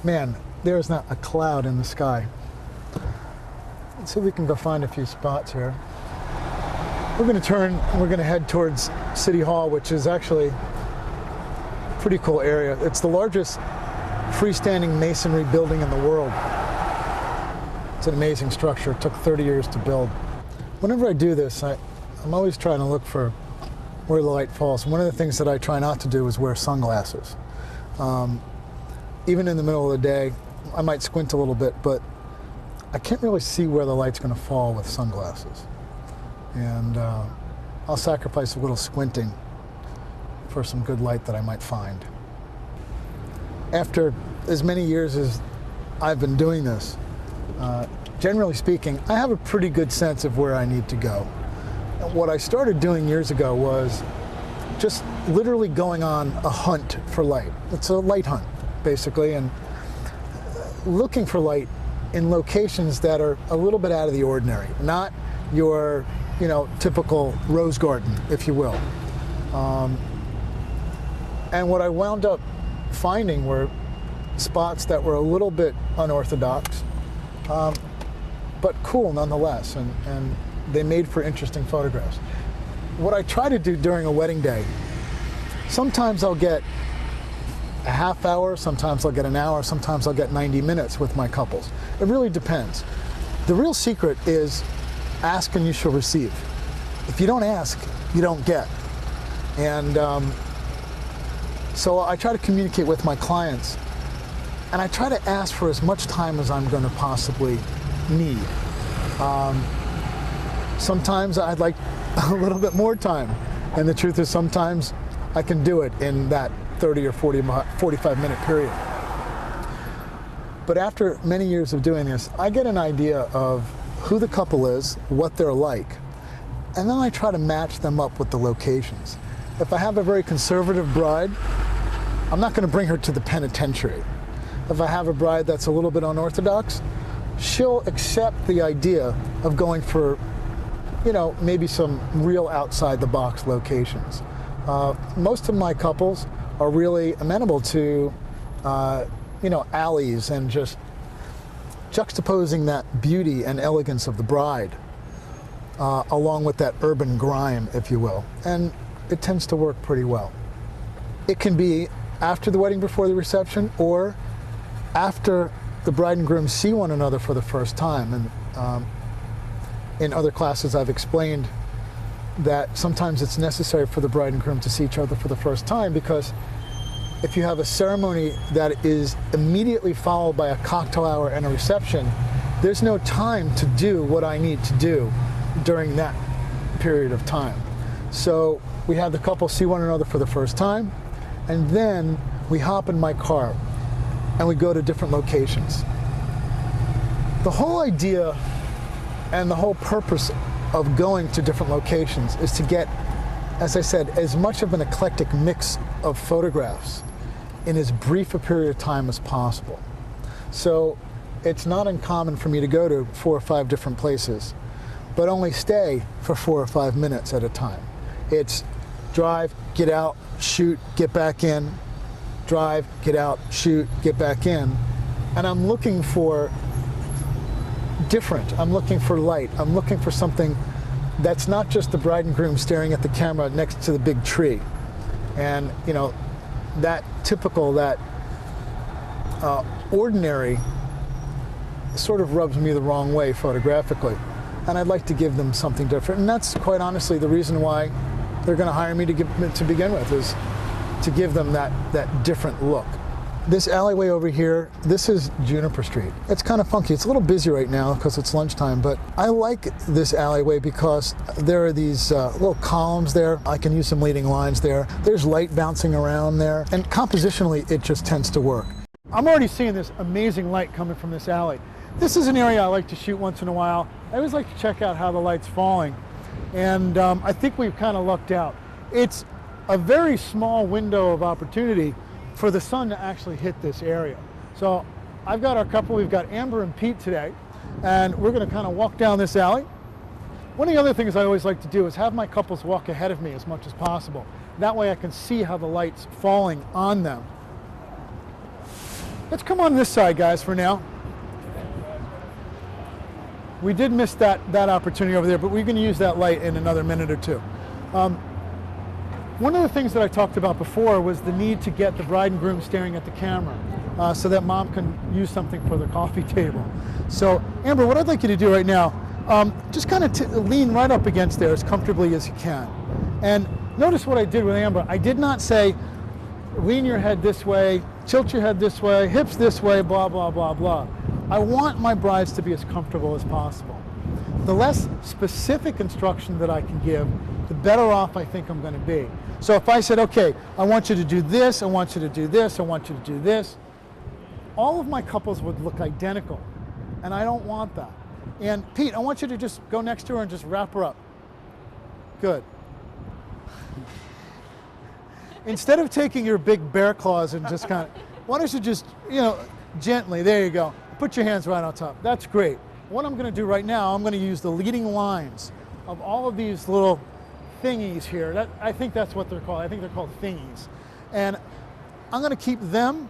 Man, there's not a cloud in the sky. Let's see if we can go find a few spots here. We're going to turn, we're going to head towards City Hall, which is actually a pretty cool area. It's the largest freestanding masonry building in the world. It's an amazing structure. It took 30 years to build. Whenever I do this, I'm always trying to look for where the light falls. One of the things that I try not to do is wear sunglasses. Even in the middle of the day, I might squint a little bit, but I can't really see where the light's going to fall with sunglasses. And I'll sacrifice a little squinting for some good light that I might find. After as many years as I've been doing this, generally speaking, I have a pretty good sense of where I need to go. And what I started doing years ago was just literally going on a hunt for light. It's a light hunt, basically, and looking for light in locations that are a little bit out of the ordinary, not your, typical rose garden, if you will. And what I wound up finding were spots that were a little bit unorthodox, but cool nonetheless, and they made for interesting photographs. What I try to do during a wedding day, sometimes I'll get a half hour, sometimes I'll get an hour, sometimes I'll get 90 minutes with my couples. It really depends. The real secret is ask and you shall receive. If you don't ask, you don't get. And so I try to communicate with my clients, and I try to ask for as much time as I'm going to possibly need. Sometimes I'd like a little bit more time, and the truth is sometimes I can do it in that 30 or 45-minute period. But after many years of doing this, I get an idea of who the couple is, what they're like, and then I try to match them up with the locations. If I have a very conservative bride, I'm not going to bring her to the penitentiary. If I have a bride that's a little bit unorthodox, she'll accept the idea of going for, maybe some real outside-the-box locations. Most of my couples are really amenable to, alleys and just juxtaposing that beauty and elegance of the bride along with that urban grime, if you will. And it tends to work pretty well. It can be after the wedding, before the reception, or after the bride and groom see one another for the first time. And in other classes I've explained that sometimes it's necessary for the bride and groom to see each other for the first time, because if you have a ceremony that is immediately followed by a cocktail hour and a reception, there's no time to do what I need to do during that period of time. So we have the couple see one another for the first time, and then we hop in my car and we go to different locations. The whole idea and the whole purpose of going to different locations is to get, as I said, as much of an eclectic mix of photographs in as brief a period of time as possible. So it's not uncommon for me to go to 4 or 5 different places, but only stay for 4 or 5 minutes at a time. It's drive, get out, shoot, get back in, drive, get out, shoot, get back in. And I'm looking for different. I'm looking for light. I'm looking for something that's not just the bride and groom staring at the camera next to the big tree. And, that typical, that ordinary sort of rubs me the wrong way photographically. And I'd like to give them something different. And that's quite honestly the reason why they're going to hire me to begin with, is to give them that different look. This alleyway over here, this is Juniper Street. It's kind of funky. It's a little busy right now because it's lunchtime, but I like this alleyway because there are these little columns there. I can use some leading lines there. There's light bouncing around there, and compositionally, it just tends to work. I'm already seeing this amazing light coming from this alley. This is an area I like to shoot once in a while. I always like to check out how the light's falling, and I think we've kind of lucked out. It's a very small window of opportunity for the sun to actually hit this area. So I've got our couple, we've got Amber and Pete today, and we're going to kind of walk down this alley. One of the other things I always like to do is have my couples walk ahead of me as much as possible. That way I can see how the light's falling on them. Let's come on this side, guys, for now. We did miss that opportunity over there, but we're going to use that light in another minute or two. One of the things that I talked about before was the need to get the bride and groom staring at the camera so that mom can use something for the coffee table. So Amber, what I'd like you to do right now, just kind of lean right up against there as comfortably as you can. And notice what I did with Amber. I did not say, lean your head this way, tilt your head this way, hips this way, blah, blah, blah, blah. I want my brides to be as comfortable as possible. The less specific instruction that I can give, the better off I think I'm going to be. So if I said, okay, I want you to do this, I want you to do this, I want you to do this, all of my couples would look identical, and I don't want that. And Pete, I want you to just go next to her and just wrap her up. Good. Instead of taking your big bear claws and just kind of, why don't you just, gently, there you go. Put your hands right on top. That's great. What I'm going to do right now, I'm going to use the leading lines of all of these little thingies here. I think that's what they're called. I think they're called thingies. And I'm going to keep them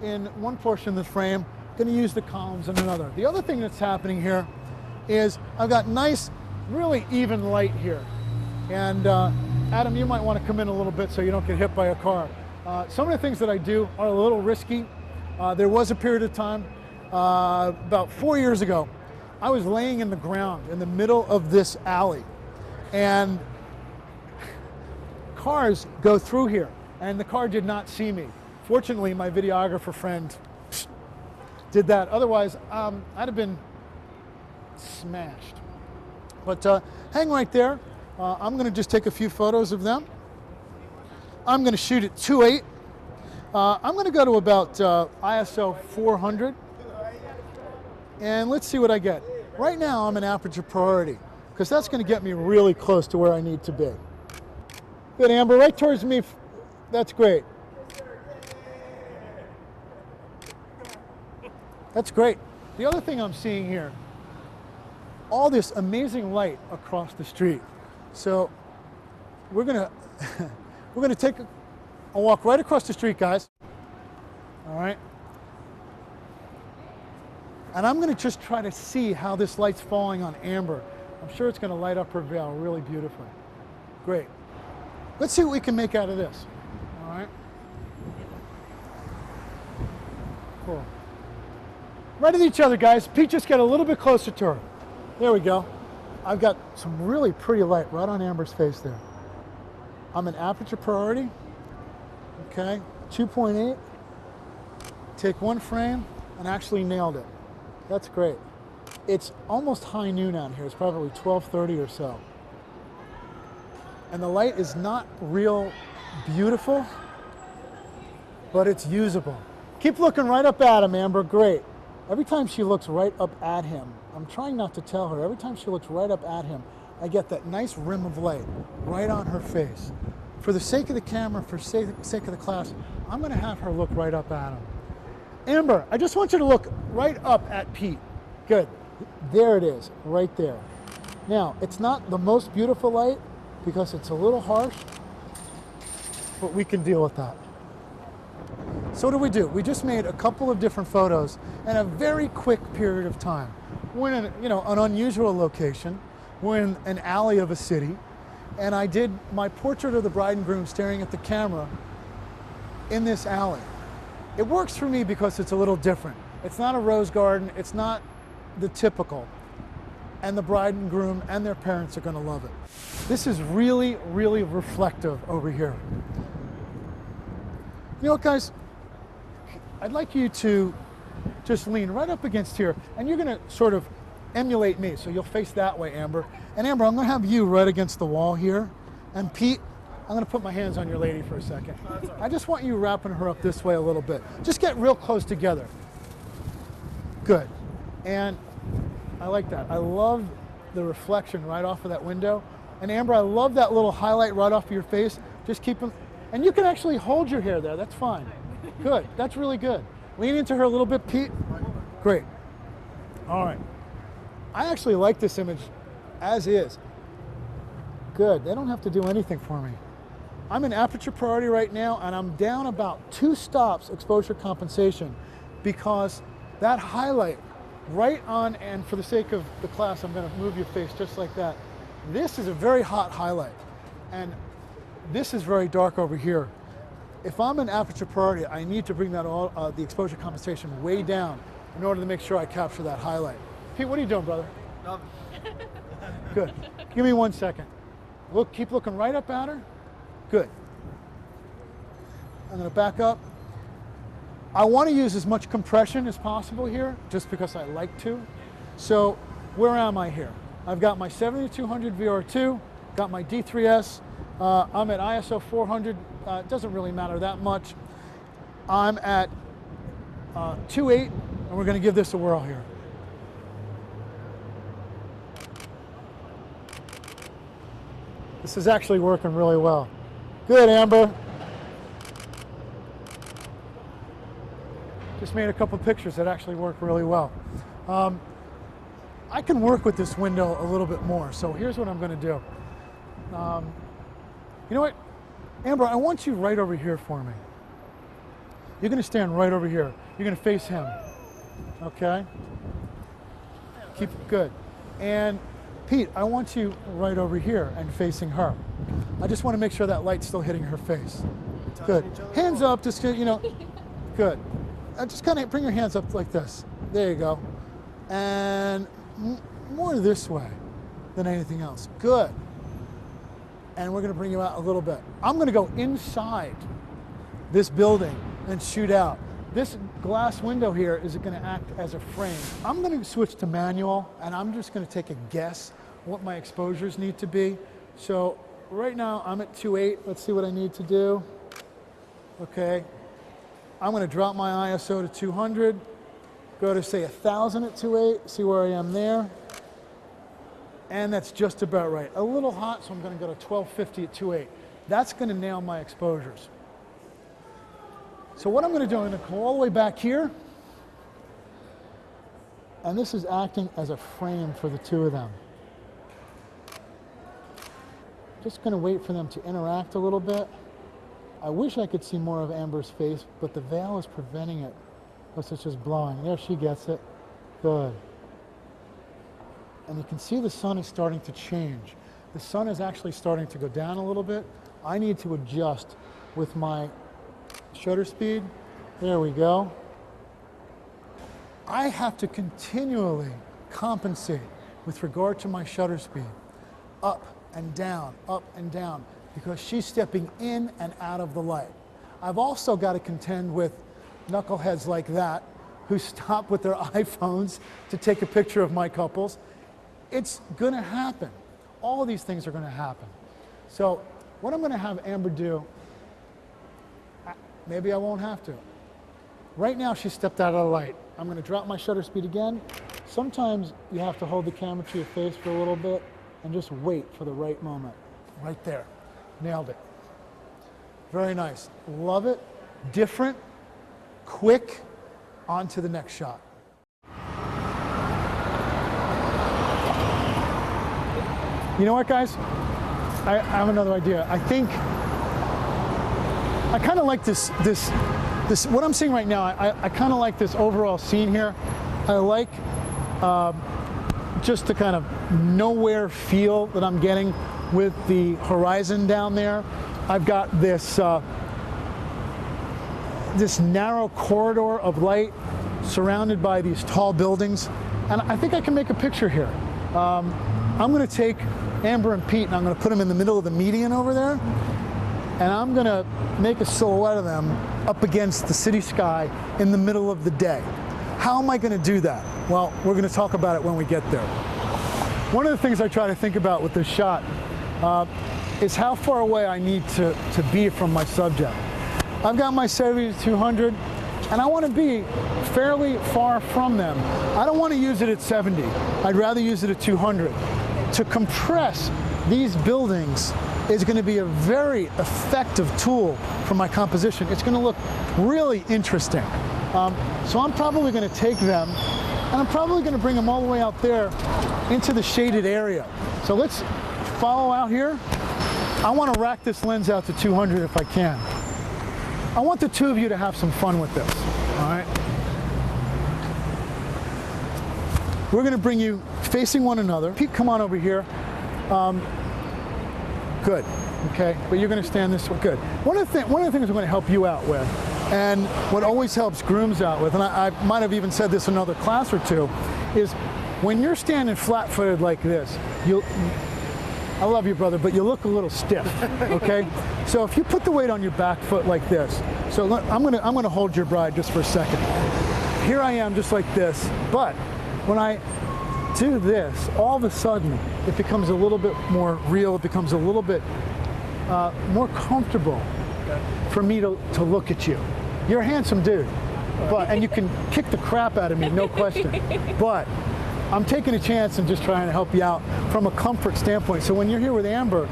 in one portion of the frame. I'm going to use the columns in another. The other thing that's happening here is I've got nice, really even light here. And Adam, you might want to come in a little bit so you don't get hit by a car. Some of the things that I do are a little risky. There was a period of time, about 4 years ago, I was laying in the ground in the middle of this alley, and cars go through here, and the car did not see me. Fortunately, my videographer friend did that. Otherwise, I'd have been smashed. But hang right there. I'm going to just take a few photos of them. I'm going to shoot at 2.8. I'm going to go to about ISO 400. And let's see what I get. Right now, I'm in aperture priority, because that's going to get me really close to where I need to be. Good, Amber, right towards me. That's great. That's great. The other thing I'm seeing here, all this amazing light across the street. So we're gonna take a walk right across the street, guys. All right. And I'm going to just try to see how this light's falling on Amber. I'm sure it's going to light up her veil really beautifully. Great. Let's see what we can make out of this. All right. Cool. Right at each other, guys. Pete, just get a little bit closer to her. There we go. I've got some really pretty light right on Amber's face there. I'm in aperture priority. Okay. 2.8. Take one frame and actually nailed it. That's great. It's almost high noon out here. It's probably 12:30 or so. And the light is not real beautiful, but it's usable. Keep looking right up at him, Amber. Great. Every time she looks right up at him, I'm trying not to tell her, every time she looks right up at him, I get that nice rim of light right on her face. For the sake of the camera, for the sake of the class, I'm going to have her look right up at him. Amber, I just want you to look right up at Pete. Good. There it is, right there. Now, it's not the most beautiful light because it's a little harsh, but we can deal with that. So what do we do? We just made a couple of different photos in a very quick period of time. We're in an unusual location. We're in an alley of a city, and I did my portrait of the bride and groom staring at the camera in this alley. It works for me because it's a little different. It's not a rose garden. It's not the typical. And the bride and groom and their parents are going to love it. This is really, really reflective over here. You know what, guys? I'd like you to just lean right up against here, and you're going to sort of emulate me. So you'll face that way, Amber. And Amber, I'm going to have you right against the wall here. And Pete, I'm going to put my hands on your lady for a second. I just want you wrapping her up this way a little bit. Just get real close together. Good. And I like that. I love the reflection right off of that window. And Amber, I love that little highlight right off of your face. Just keep them. And you can actually hold your hair there. That's fine. Good. That's really good. Lean into her a little bit, Pete. Great. All right. I actually like this image as is. Good. They don't have to do anything for me. I'm in aperture priority right now, and I'm down about 2 stops exposure compensation. because that highlight right on, and for the sake of the class, I'm going to move your face just like that. This is a very hot highlight, and this is very dark over here. If I'm in aperture priority, I need to bring that the exposure compensation way down in order to make sure I capture that highlight. Pete, what are you doing, brother? Nothing. Good. Give me 1 second. Look, keep looking right up at her. Good. I'm going to back up. I want to use as much compression as possible here, just because I like to. So where am I here? I've got my 7200 VR2, got my D3S. I'm at ISO 400. It doesn't really matter that much. I'm at 2.8, and we're going to give this a whirl here. This is actually working really well. Good, Amber. Just made a couple pictures that actually work really well. I can work with this window a little bit more, so here's what I'm going to do. You know what? Amber, I want you right over here for me. You're going to stand right over here. You're going to face him. Okay? Keep it good. And Pete, I want you right over here and facing her. I just want to make sure that light's still hitting her face. Good. Hands up, just, you know, good. Just kind of bring your hands up like this. There you go. And more this way than anything else. Good. And we're going to bring you out a little bit. I'm going to go inside this building and shoot out. This glass window here is going to act as a frame. I'm going to switch to manual, and I'm just going to take a guess what my exposures need to be. So right now I'm at 2.8. Let's see what I need to do. Okay. I'm going to drop my ISO to 200, go to say 1,000 at 2.8, see where I am there. And that's just about right. A little hot, so I'm going to go to 1250 at 2.8. That's going to nail my exposures. So what I'm going to do, I'm going to go all the way back here. And this is acting as a frame for the two of them. Just going to wait for them to interact a little bit. I wish I could see more of Amber's face, but the veil is preventing it. Plus it's just blowing. There, she gets it. Good. And you can see the sun is starting to change. The sun is actually starting to go down a little bit. I need to adjust with my shutter speed. There we go. I have to continually compensate with regard to my shutter speed. Up and down, because she's stepping in and out of the light. I've also got to contend with knuckleheads like that who stop with their iPhones to take a picture of my couples. It's going to happen. All of these things are going to happen. So what I'm going to have Amber do, maybe I won't have to. Right now she stepped out of the light. I'm going to drop my shutter speed again. Sometimes you have to hold the camera to your face for a little bit and just wait for the right moment. Right there. Nailed it. Very nice. Love it. Different. Quick. On to the next shot. You know what, guys? I have another idea. I think I kind of like this. What I'm seeing right now. I kind of like this overall scene here. I like just the kind of nowhere feel that I'm getting with the horizon down there. I've got this this narrow corridor of light surrounded by these tall buildings, and I think I can make a picture here. I'm going to take Amber and Pete and I'm going to put them in the middle of the median over there, and I'm going to make a silhouette of them up against the city sky in the middle of the day. How am I going to do that? Well, we're going to talk about it when we get there. One of the things I try to think about with this shot is how far away I need to be from my subject. I've got my 70-200, and I want to be fairly far from them. I don't want to use it at 70. I'd rather use it at 200. To compress these buildings is going to be a very effective tool for my composition. It's going to look really interesting. So I'm probably going to take them, and I'm probably going to bring them all the way out there into the shaded area. So let's follow out here. I want to rack this lens out to 200 if I can. I want the two of you to have some fun with this, all right? we're going to bring you facing one another. Pete, come on over here. Good. Okay, but you're going to stand this way. Good. One of the things we're going to help you out with, and what always helps grooms out with, and I might have even said this in another class or two, is when you're standing flat-footed like this, I love you, brother, but you look a little stiff, okay? So if you put the weight on your back foot like this, so I'm gonna hold your bride just for a second. Here I am just like this, but when I do this, all of a sudden it becomes a little bit more real, it becomes a little bit more comfortable for me to look at you. You're a handsome dude, and you can kick the crap out of me, no question, but I'm taking a chance and just trying to help you out from a comfort standpoint. So when you're here with Amber,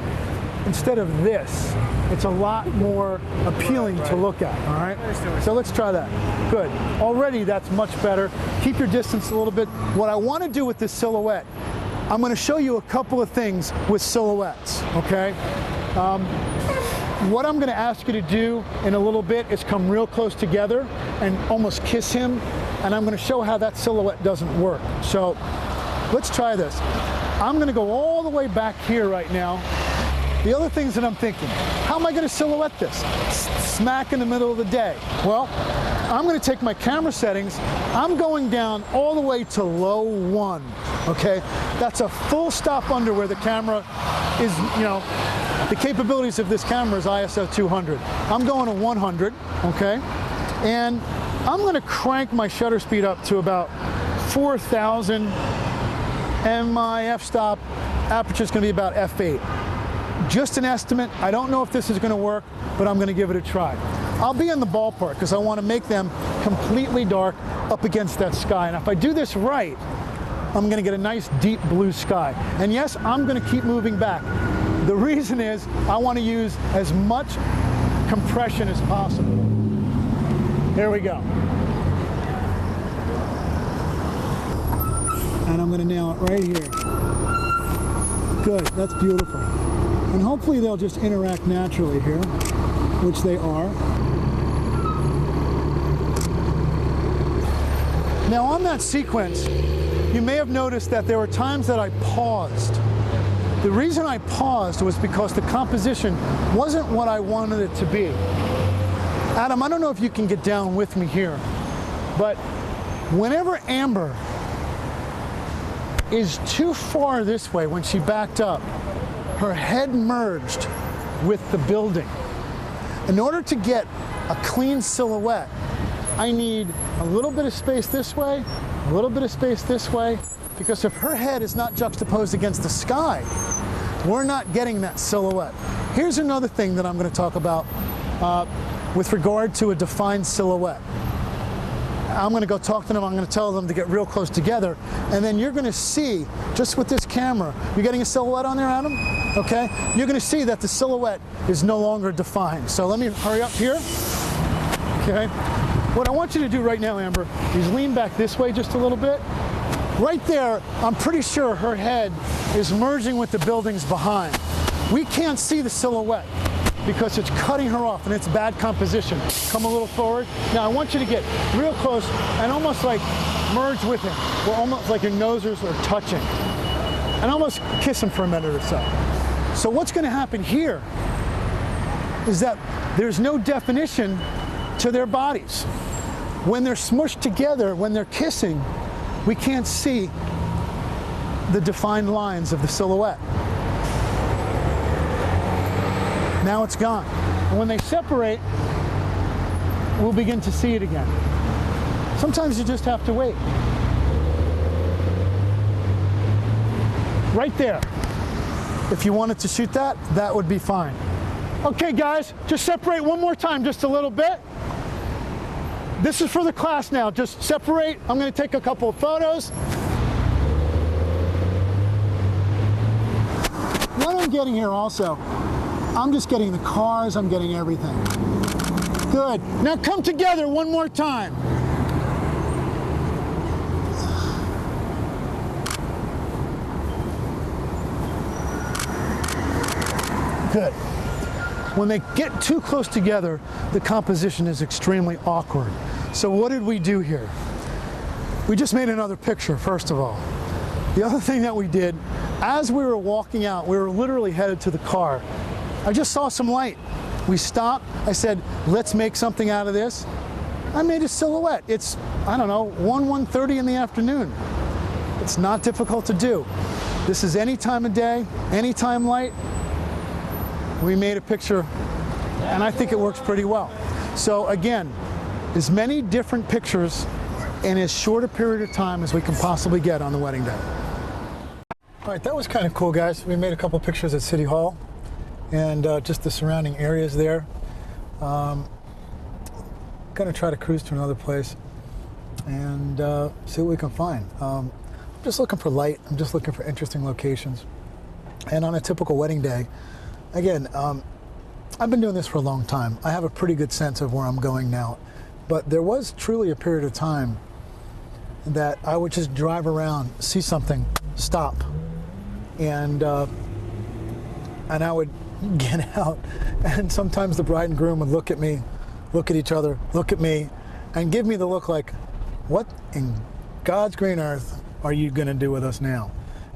instead of this, it's a lot more appealing to look at, all right? So let's try that. Good. Already that's much better. Keep your distance a little bit. What I want to do with this silhouette, I'm going to show you a couple of things with silhouettes, okay? What I'm going to ask you to do in a little bit is come real close together and almost kiss him. And I'm going to show how that silhouette doesn't work. So let's try this. I'm going to go all the way back here right now. The other things that I'm thinking, how am I going to silhouette this? Smack in the middle of the day. Well, I'm going to take my camera settings. I'm going down all the way to low 1, okay? That's a full stop under where the camera is, the capabilities of this camera is ISO 200. I'm going to 100, okay? And I'm going to crank my shutter speed up to about 4,000, and my f-stop aperture is going to be about f8. Just an estimate. I don't know if this is going to work, but I'm going to give it a try. I'll be in the ballpark because I want to make them completely dark up against that sky. And if I do this right, I'm going to get a nice deep blue sky. And yes, I'm going to keep moving back. The reason is I want to use as much compression as possible. Here we go. And I'm going to nail it right here. Good, that's beautiful. And hopefully they'll just interact naturally here, which they are. Now on that sequence, you may have noticed that there were times that I paused. The reason I paused was because the composition wasn't what I wanted it to be. Adam, I don't know if you can get down with me here, but whenever Amber is too far this way, when she backed up, her head merged with the building. In order to get a clean silhouette, I need a little bit of space this way, a little bit of space this way, because if her head is not juxtaposed against the sky, we're not getting that silhouette. Here's another thing that I'm going to talk about with regard to a defined silhouette. I'm going to go talk to them, I'm going to tell them to get real close together, and then you're going to see, just with this camera, you're getting a silhouette on there, Adam? Okay? You're going to see that the silhouette is no longer defined. So let me hurry up here. Okay? What I want you to do right now, Amber, is lean back this way just a little bit. Right there, I'm pretty sure her head is merging with the buildings behind. We can't see the silhouette because it's cutting her off and it's bad composition. Come a little forward. Now I want you to get real close and almost like merge with him. We're almost like your noses are touching. And almost kiss him for a minute or so. So what's going to happen here is that there's no definition to their bodies. When they're smushed together, when they're kissing, we can't see the defined lines of the silhouette. Now it's gone. And when they separate, we'll begin to see it again. Sometimes you just have to wait. Right there. If you wanted to shoot that, that would be fine. Okay, guys, just separate one more time, just a little bit. This is for the class now. Just separate. I'm going to take a couple of photos. What I'm getting here also, I'm just getting the cars, I'm getting everything. Good. Now come together one more time. Good. When they get too close together, the composition is extremely awkward. So what did we do here? We just made another picture, first of all. The other thing that we did, as we were walking out, we were literally headed to the car. I just saw some light. We stopped. I said, let's make something out of this. I made a silhouette. It's, I don't know, 1:30 in the afternoon. It's not difficult to do. This is any time of day, anytime light. We made a picture, and I think it works pretty well. So again, as many different pictures in as short a period of time as we can possibly get on the wedding day. All right, that was kind of cool, guys. We made a couple pictures at City Hall and just the surrounding areas there. Gonna try to cruise to another place and see what we can find. I'm just looking for light. I'm just looking for interesting locations. And on a typical wedding day, again, I've been doing this for a long time. I have a pretty good sense of where I'm going now. But there was truly a period of time that I would just drive around, see something, stop, and I would get out. And sometimes the bride and groom would look at me, look at each other, look at me, and give me the look like, what in God's green earth are you going to do with us now?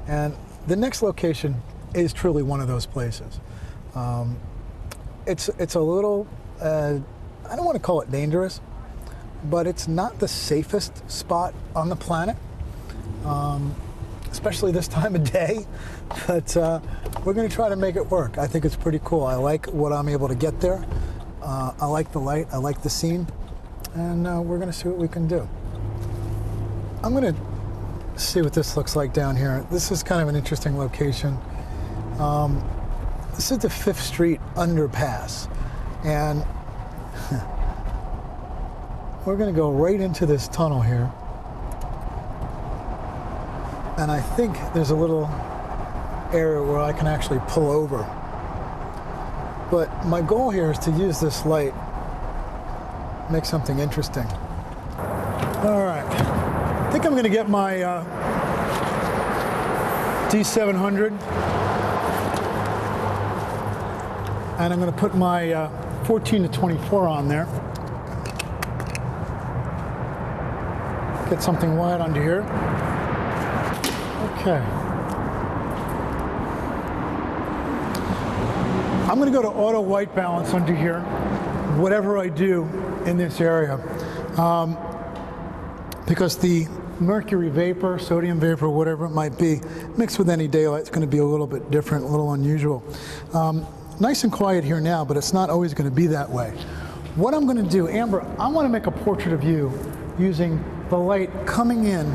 And the next location is truly one of those places. It's a little, I don't want to call it dangerous, but it's not the safest spot on the planet, especially this time of day. But we're going to try to make it work. I think it's pretty cool. I like what I'm able to get there. I like the light. I like the scene. And we're going to see what we can do. I'm going to see what this looks like down here. This is kind of an interesting location. This is the 5th Street underpass. And we're going to go right into this tunnel here. And I think there's a little area where I can actually pull over. But my goal here is to use this light, make something interesting. All right, I think I'm going to get my D700, and I'm going to put my 14 to 24 on there. Get something wide under here. Okay. I'm going to go to auto white balance under here, whatever I do in this area, because the mercury vapor, sodium vapor, whatever it might be, mixed with any daylight, it's going to be a little bit different, a little unusual. Nice and quiet here now, but it's not always going to be that way. What I'm going to do, Amber, I want to make a portrait of you using the light coming in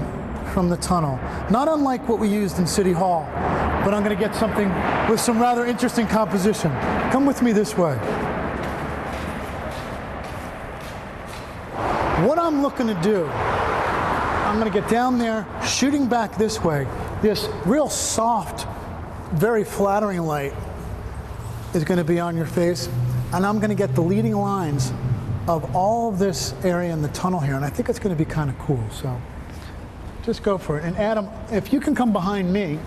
from the tunnel. Not unlike what we used in City Hall, but I'm going to get something with some rather interesting composition. Come with me this way. What I'm looking to do, I'm going to get down there, shooting back this way. This real soft, very flattering light is going to be on your face, and I'm going to get the leading lines of all of this area in the tunnel here, and I think it's going to be kind of cool. So just go for it. And Adam, if you can come behind me.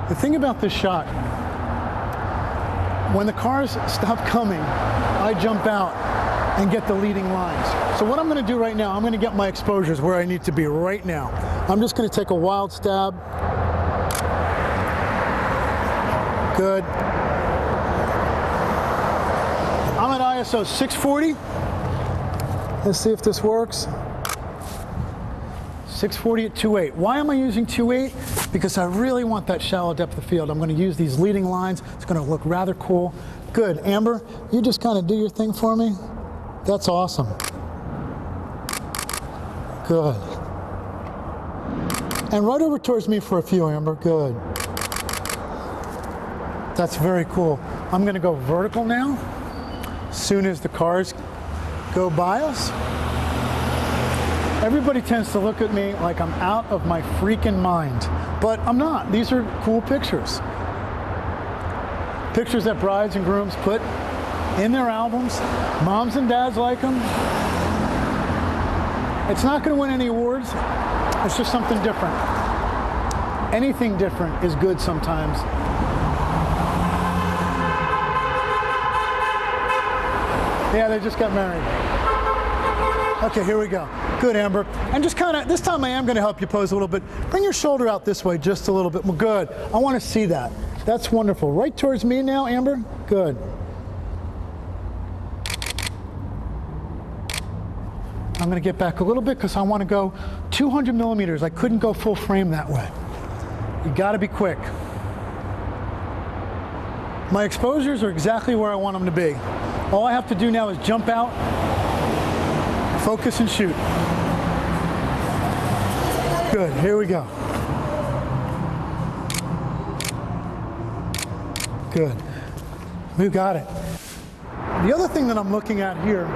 The thing about this shot, when the cars stop coming, I jump out and get the leading lines. So what I'm going to do right now, I'm going to get my exposures where I need to be right now. I'm just going to take a wild stab. Good. I'm at ISO 640. Let's see if this works. 640 at 2.8. Why am I using 2.8? Because I really want that shallow depth of field. I'm going to use these leading lines. It's going to look rather cool. Good. Amber, you just kind of do your thing for me. That's awesome. Good. And right over towards me for a few, Amber. Good. That's very cool. I'm going to go vertical now. As soon as the cars go by us. Everybody tends to look at me like I'm out of my freaking mind, but I'm not. These are cool pictures. Pictures that brides and grooms put in their albums. Moms and dads like them. It's not going to win any awards. It's just something different. Anything different is good sometimes. Yeah, they just got married. Okay, here we go. Good, Amber. And just kind of, this time I am going to help you pose a little bit. Bring your shoulder out this way just a little bit. Well, good. I want to see that. That's wonderful. Right towards me now, Amber. Good. I'm going to get back a little bit because I want to go 200 millimeters. I couldn't go full frame that way. You got to be quick. My exposures are exactly where I want them to be. All I have to do now is jump out, focus and shoot. Good, here we go. Good, we got it. The other thing that I'm looking at here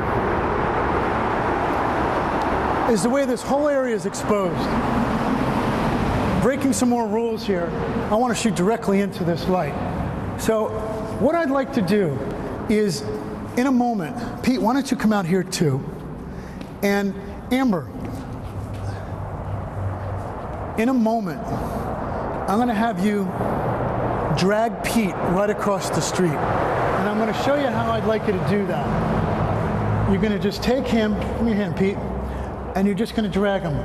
is the way this whole area is exposed. Breaking some more rules here, I want to shoot directly into this light. So what I'd like to do is, in a moment, Pete, why don't you come out here too? And Amber, in a moment, I'm going to have you drag Pete right across the street. And I'm going to show you how I'd like you to do that. You're going to just take him, give me your hand, Pete, and you're just going to drag him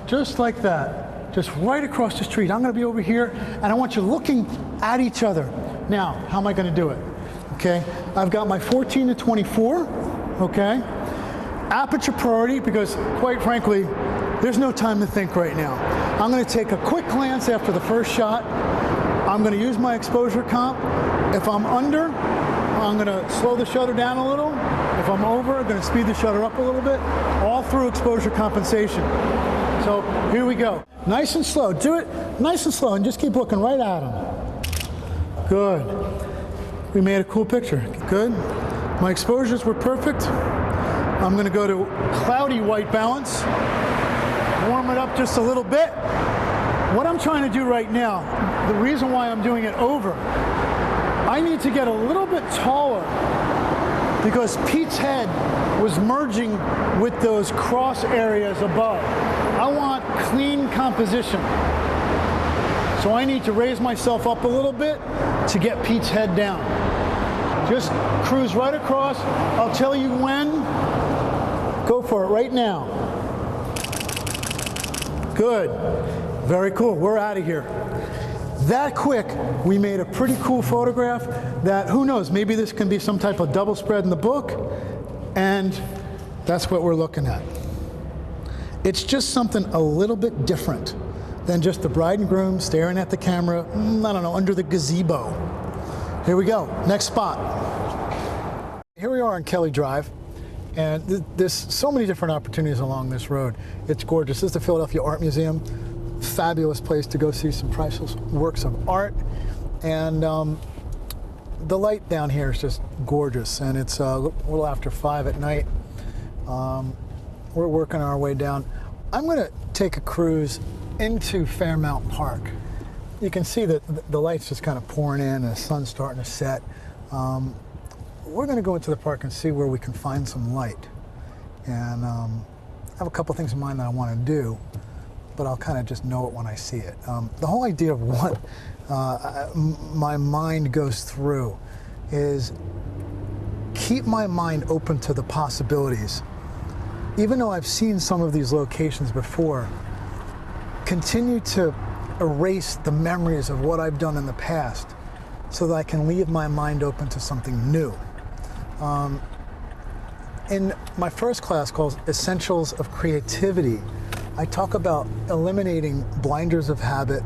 just like that, just right across the street. I'm going to be over here, and I want you looking at each other. Now, how am I going to do it? Okay, I've got my 14 to 24, okay? Aperture priority, because quite frankly, there's no time to think right now. I'm going to take a quick glance after the first shot. I'm going to use my exposure comp. If I'm under, I'm going to slow the shutter down a little. If I'm over, I'm going to speed the shutter up a little bit, all through exposure compensation. So here we go. Nice and slow. Do it nice and slow, and just keep looking right at him. Good. We made a cool picture. Good. My exposures were perfect. I'm going to go to cloudy white balance. Warm it up just a little bit. What I'm trying to do right now, the reason why I'm doing it over, I need to get a little bit taller because Pete's head was merging with those cross areas above. I want clean composition. So I need to raise myself up a little bit to get Pete's head down. Just cruise right across. I'll tell you when. Go for it right now. Good. Very cool. We're out of here. That quick, we made a pretty cool photograph that, who knows, maybe this can be some type of double spread in the book, and that's what we're looking at. It's just something a little bit different than just the bride and groom staring at the camera, I don't know, under the gazebo. Here we go, next spot. Here we are on Kelly Drive, and there's so many different opportunities along this road. It's gorgeous. This is the Philadelphia Art Museum. Fabulous place to go see some priceless works of art. And the light down here is just gorgeous, and it's a little after 5 at night. We're working our way down. I'm going to take a cruise into Fairmount Park. You can see that the light's just kind of pouring in and the sun's starting to set. We're going to go into the park and see where we can find some light. And I have a couple things in mind that I want to do, but I'll kind of just know it when I see it. The whole idea of what my mind goes through is keep my mind open to the possibilities. Even though I've seen some of these locations before, continue to erase the memories of what I've done in the past so that I can leave my mind open to something new. In my first class called Essentials of Creativity, I talk about eliminating blinders of habit,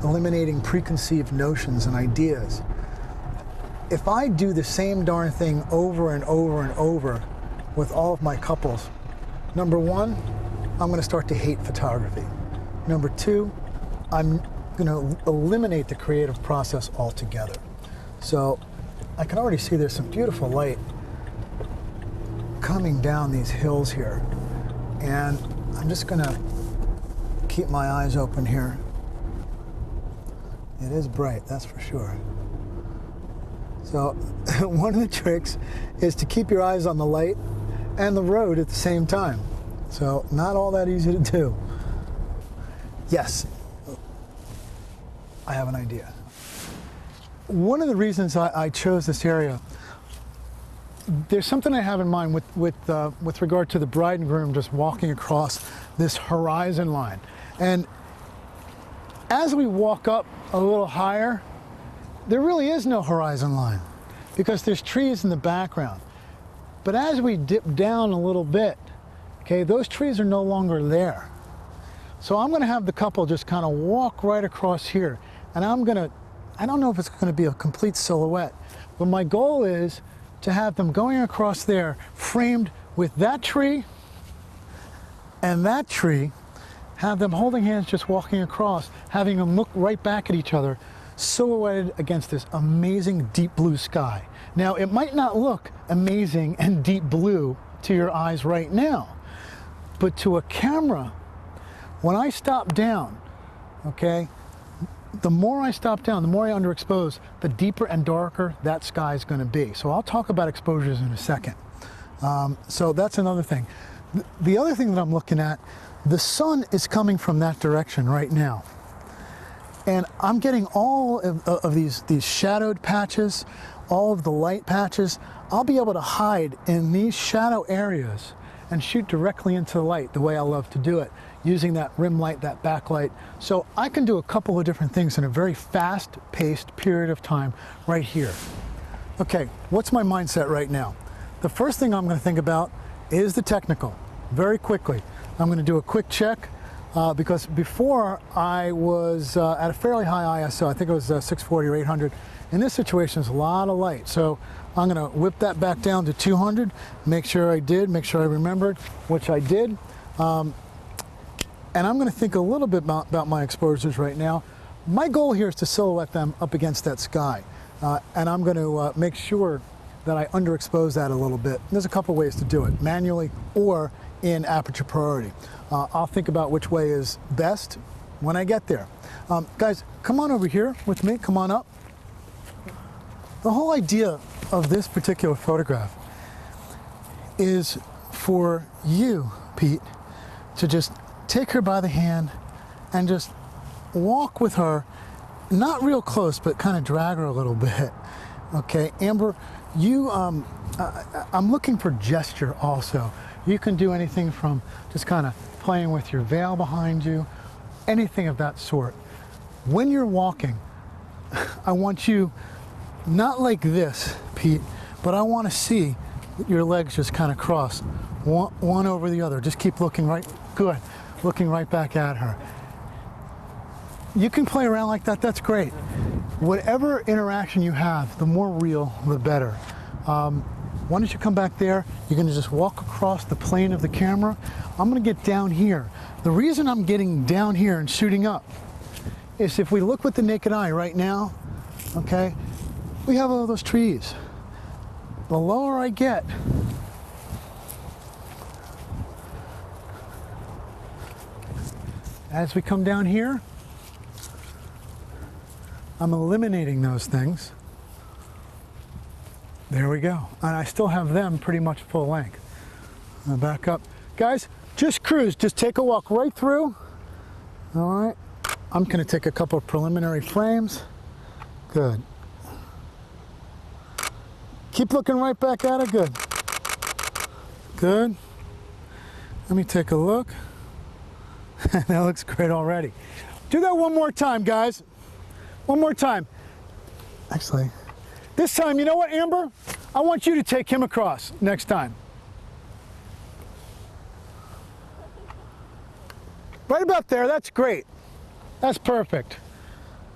eliminating preconceived notions and ideas. If I do the same darn thing over and over and over with all of my couples, number one, I'm going to start to hate photography. Number two, I'm going to eliminate the creative process altogether. So I can already see there's some beautiful light coming down these hills here. And I'm just going to keep my eyes open here. It is bright, that's for sure. So one of the tricks is to keep your eyes on the light and the road at the same time. So not all that easy to do. Yes, I have an idea. One of the reasons I chose this area there's something I have in mind with regard to the bride and groom just walking across this horizon line. And as we walk up a little higher, there really is no horizon line because there's trees in the background. But as we dip down a little bit, okay, those trees are no longer there. So I'm gonna have the couple just kind of walk right across here. And I don't know if it's gonna be a complete silhouette, but my goal is to have them going across there, framed with that tree and that tree, have them holding hands just walking across, having them look right back at each other, silhouetted against this amazing deep blue sky. Now, it might not look amazing and deep blue to your eyes right now, but to a camera, when I stop down, okay, the more I stop down, the more I underexpose, the deeper and darker that sky is going to be. So I'll talk about exposures in a second. So that's another thing. The other thing that I'm looking at, the sun is coming from that direction right now. And I'm getting all of these shadowed patches, all of the light patches. I'll be able to hide in these shadow areas and shoot directly into the light the way I love to do it, using that rim light, that backlight. So I can do a couple of different things in a very fast-paced period of time right here. Okay, what's my mindset right now? The first thing I'm going to think about is the technical, very quickly. I'm going to do a quick check because before I was at a fairly high ISO, I think it was 640 or 800. In this situation, there's a lot of light. So I'm going to whip that back down to 200, make sure I remembered, which I did. And I'm going to think a little bit about my exposures right now. My goal here is to silhouette them up against that sky. And I'm going to make sure that I underexpose that a little bit. There's a couple ways to do it, manually or in aperture priority. I'll think about which way is best when I get there. Guys, come on over here with me, come on up. The whole idea of this particular photograph is for you, Pete, to just take her by the hand and just walk with her, not real close, but kind of drag her a little bit. Okay, Amber, you, I'm looking for gesture also. You can do anything from just kind of playing with your veil behind you, anything of that sort. When you're walking, I want you, not like this, Pete, but I want to see your legs just kind of cross, one over the other. Just keep looking right, good, looking right back at her. You can play around like that, that's great. Whatever interaction you have, the more real, the better. Why don't you come back there? You're going to just walk across the plane of the camera. I'm going to get down here. The reason I'm getting down here and shooting up is if we look with the naked eye right now, okay, we have all those trees. The lower I get, as we come down here, I'm eliminating those things. There we go. And I still have them pretty much full length. I'll back up. Guys, just cruise. Just take a walk right through. All right. I'm going to take a couple of preliminary frames. Good. Keep looking right back at it. Good. Good. Let me take a look. That looks great already. Do that one more time, guys. One more time. Actually, this time, you know what, Amber? I want you to take him across next time. Right about there, that's great. That's perfect.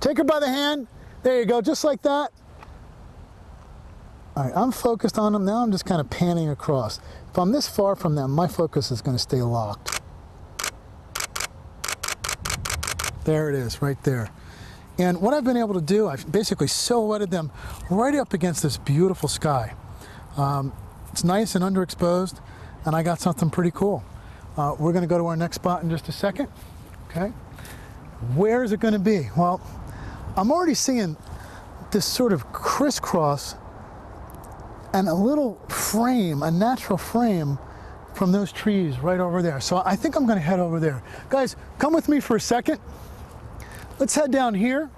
Take her by the hand. There you go, just like that. All right, I'm focused on them. Now I'm just kind of panning across. If I'm this far from them, my focus is going to stay locked. There it is, right there. And what I've been able to do, I've basically silhouetted them right up against this beautiful sky. It's nice and underexposed, and I got something pretty cool. We're going to go to our next spot in just a second. Okay. Where is it going to be? Well, I'm already seeing this sort of crisscross and a little frame, a natural frame from those trees right over there. So I think I'm going to head over there. Guys, come with me for a second. Let's head down here.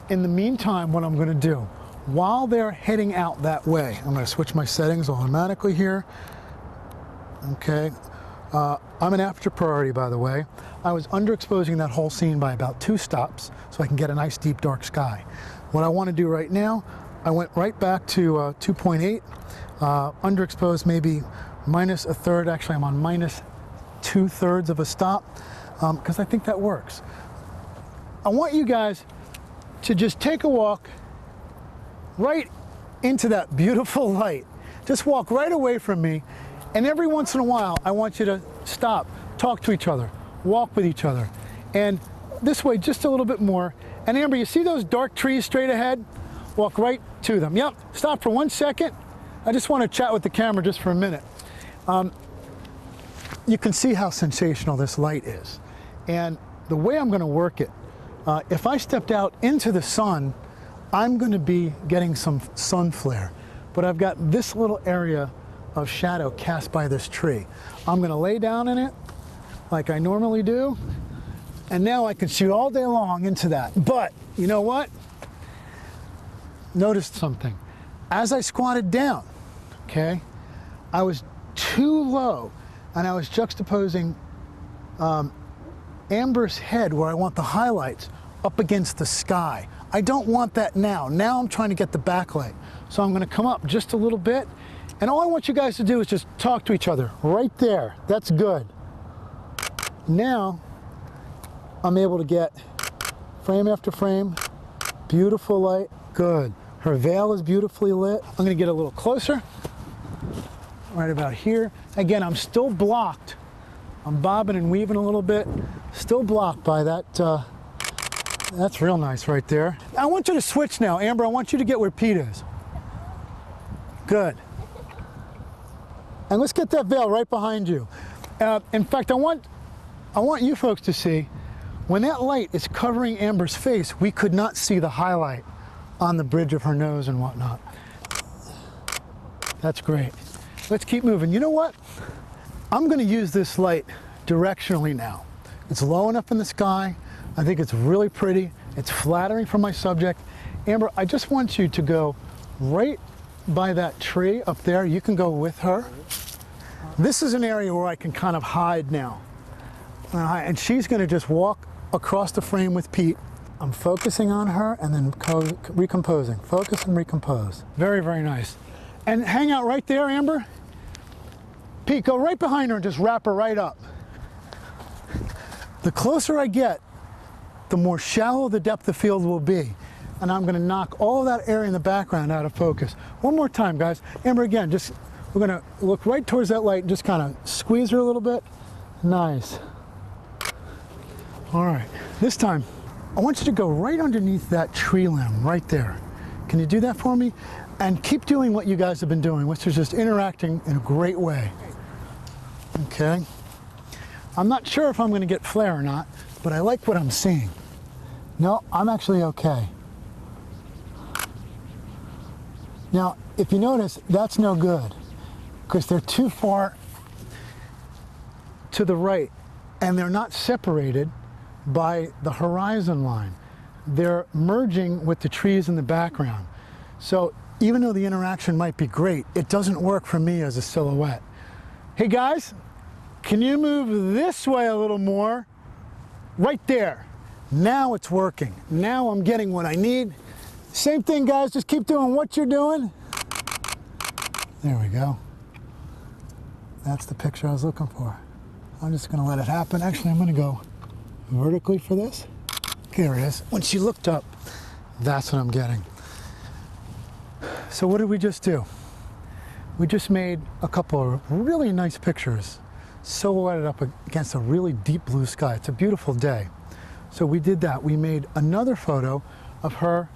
In the meantime, what I'm going to do, while they're heading out that way, I'm going to switch my settings automatically here. Okay. I'm an aperture priority, by the way. I was underexposing that whole scene by about 2 stops so I can get a nice deep dark sky. What I want to do right now, I went right back to 2.8, underexposed maybe minus a third. Actually, I'm on minus 2/3 of a stop because I think that works. I want you guys to just take a walk right into that beautiful light. Just walk right away from me, and every once in a while I want you to stop, talk to each other, walk with each other, and this way just a little bit more. And Amber, you see those dark trees straight ahead? Walk right to them. Yep, stop for 1 second. I just want to chat with the camera just for a minute. You can see how sensational this light is, and the way I'm going to work it, if I stepped out into the sun, I'm going to be getting some sun flare, but I've got this little area of shadow cast by this tree. I'm going to lay down in it like I normally do, and now I can shoot all day long into that. But you know what? Noticed something. As I squatted down, okay, I was too low, and I was juxtaposing Amber's head, where I want the highlights, up against the sky. I don't want that now. Now I'm trying to get the backlight. So I'm going to come up just a little bit, and all I want you guys to do is just talk to each other right there. That's good. Now I'm able to get frame after frame, beautiful light. Good. Her veil is beautifully lit. I'm going to get a little closer, right about here. Again, I'm still blocked. I'm bobbing and weaving a little bit, still blocked by that. That's real nice right there. I want you to switch now. Amber, I want you to get where Pete is. Good. And let's get that veil right behind you. In fact, I want you folks to see, when that light is covering Amber's face, we could not see the highlight on the bridge of her nose and whatnot. That's great. Let's keep moving. You know what? I'm going to use this light directionally now. It's low enough in the sky. I think it's really pretty. It's flattering for my subject. Amber, I just want you to go right by that tree up there. You can go with her. This is an area where I can kind of hide now. And she's going to just walk across the frame with Pete. I'm focusing on her and then recomposing. Focus and recompose. Very, very nice. And hang out right there, Amber. Pete, go right behind her and just wrap her right up. The closer I get, the more shallow the depth of field will be. And I'm going to knock all of that area in the background out of focus. One more time, guys. Amber, again, we're going to look right towards that light and just kind of squeeze her a little bit. Nice. All right. This time, I want you to go right underneath that tree limb right there. Can you do that for me? And keep doing what you guys have been doing, which is just interacting in a great way. Okay. I'm not sure if I'm going to get flare or not, but I like what I'm seeing. No, I'm actually okay. Now, if you notice, that's no good because they're too far to the right and they're not separated by the horizon line. They're merging with the trees in the background. So even though the interaction might be great, it doesn't work for me as a silhouette. Hey guys, can you move this way a little more? Right there. Now it's working. Now I'm getting what I need. Same thing, guys, just keep doing what you're doing. There we go. That's the picture I was looking for. I'm just gonna let it happen. Actually, I'm gonna go vertically for this. There it is. When she looked up, that's what I'm getting. So what did we just do? We just made a couple of really nice pictures silhouetted up against a really deep blue sky. It's a beautiful day. So we did that. We made another photo of her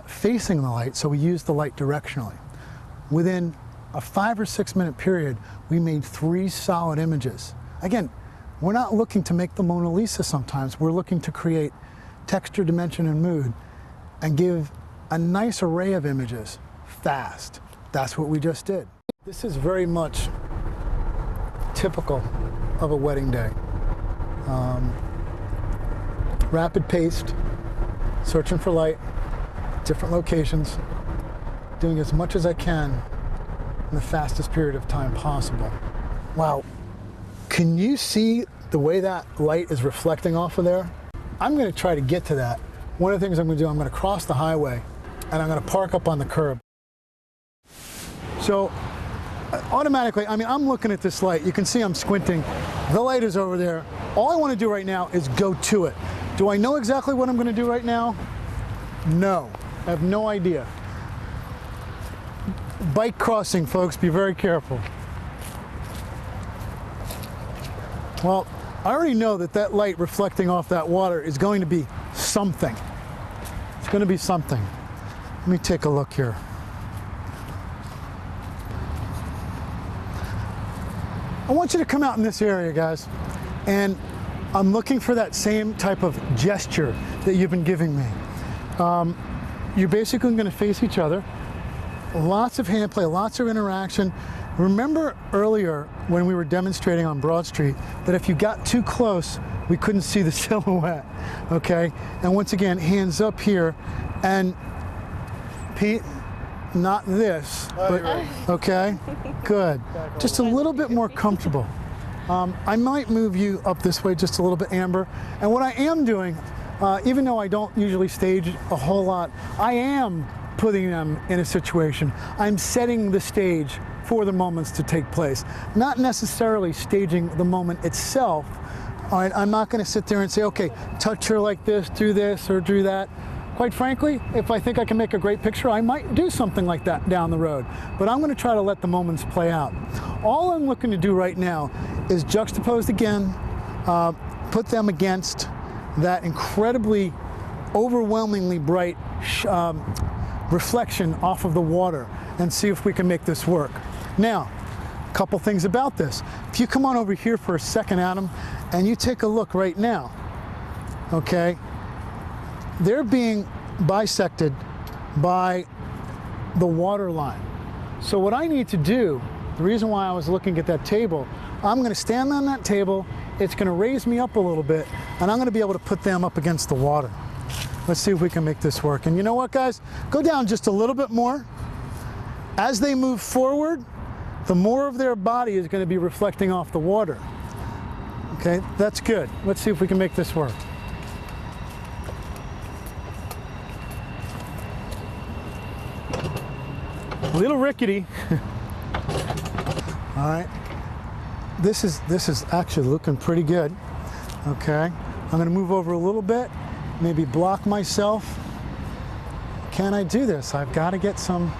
facing the light, so we used the light directionally. Within a 5 or 6 minute period, we made 3 solid images. Again, we're not looking to make the Mona Lisa sometimes. We're looking to create texture, dimension, and mood and give a nice array of images fast. That's what we just did. This is very much typical of a wedding day. Rapid paced, searching for light, different locations, doing as much as I can in the fastest period of time possible. Wow, can you see the way that light is reflecting off of there? I'm gonna try to get to that. One of the things I'm gonna do, I'm gonna cross the highway and I'm gonna park up on the curb. So automatically, I mean, I'm looking at this light. You can see I'm squinting. The light is over there. All I wanna do right now is go to it. Do I know exactly what I'm gonna do right now? No, I have no idea. Bike crossing, folks, be very careful. Well, I already know that that light reflecting off that water is going to be something. It's going to be something. Let me take a look here. I want you to come out in this area, guys, and I'm looking for that same type of gesture that you've been giving me. You're basically going to face each other. Lots of hand play, lots of interaction. Remember earlier when we were demonstrating on Broad Street that if you got too close, we couldn't see the silhouette, okay? And once again, hands up here. And Pete, not this, but, okay? Good. Just a little bit more comfortable. I might move you up this way just a little bit, Amber. And what I am doing, even though I don't usually stage a whole lot, I am putting them in a situation. I'm setting the stage for the moments to take place. Not necessarily staging the moment itself. All right, I'm not gonna sit there and say, okay, touch her like this, do this, or do that. Quite frankly, if I think I can make a great picture, I might do something like that down the road. But I'm gonna try to let the moments play out. All I'm looking to do right now is juxtapose again, put them against that incredibly, overwhelmingly bright reflection off of the water and see if we can make this work. Now, a couple things about this. If you come on over here for a second, Adam, and you take a look right now, okay, they're being bisected by the water line. So what I need to do, the reason why I was looking at that table, I'm going to stand on that table, it's going to raise me up a little bit, and I'm going to be able to put them up against the water. Let's see if we can make this work. And you know what, guys? Go down just a little bit more. As they move forward, the more of their body is going to be reflecting off the water. Okay, that's good. Let's see if we can make this work. A little rickety. All right. This is actually looking pretty good. Okay. I'm going to move over a little bit. Maybe block myself. Can I do this? I've got to get some.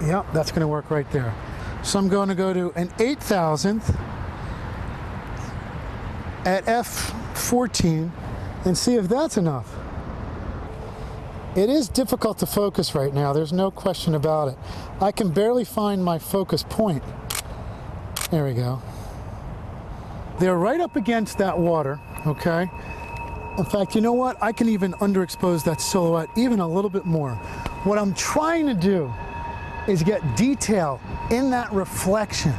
Yep, that's going to work right there. So I'm going to go to an 8,000th at f14 and see if that's enough. It is difficult to focus right now. There's no question about it. I can barely find my focus point. There we go. They're right up against that water, okay? In fact, you know what? I can even underexpose that silhouette even a little bit more. What I'm trying to do is get detail in that reflection.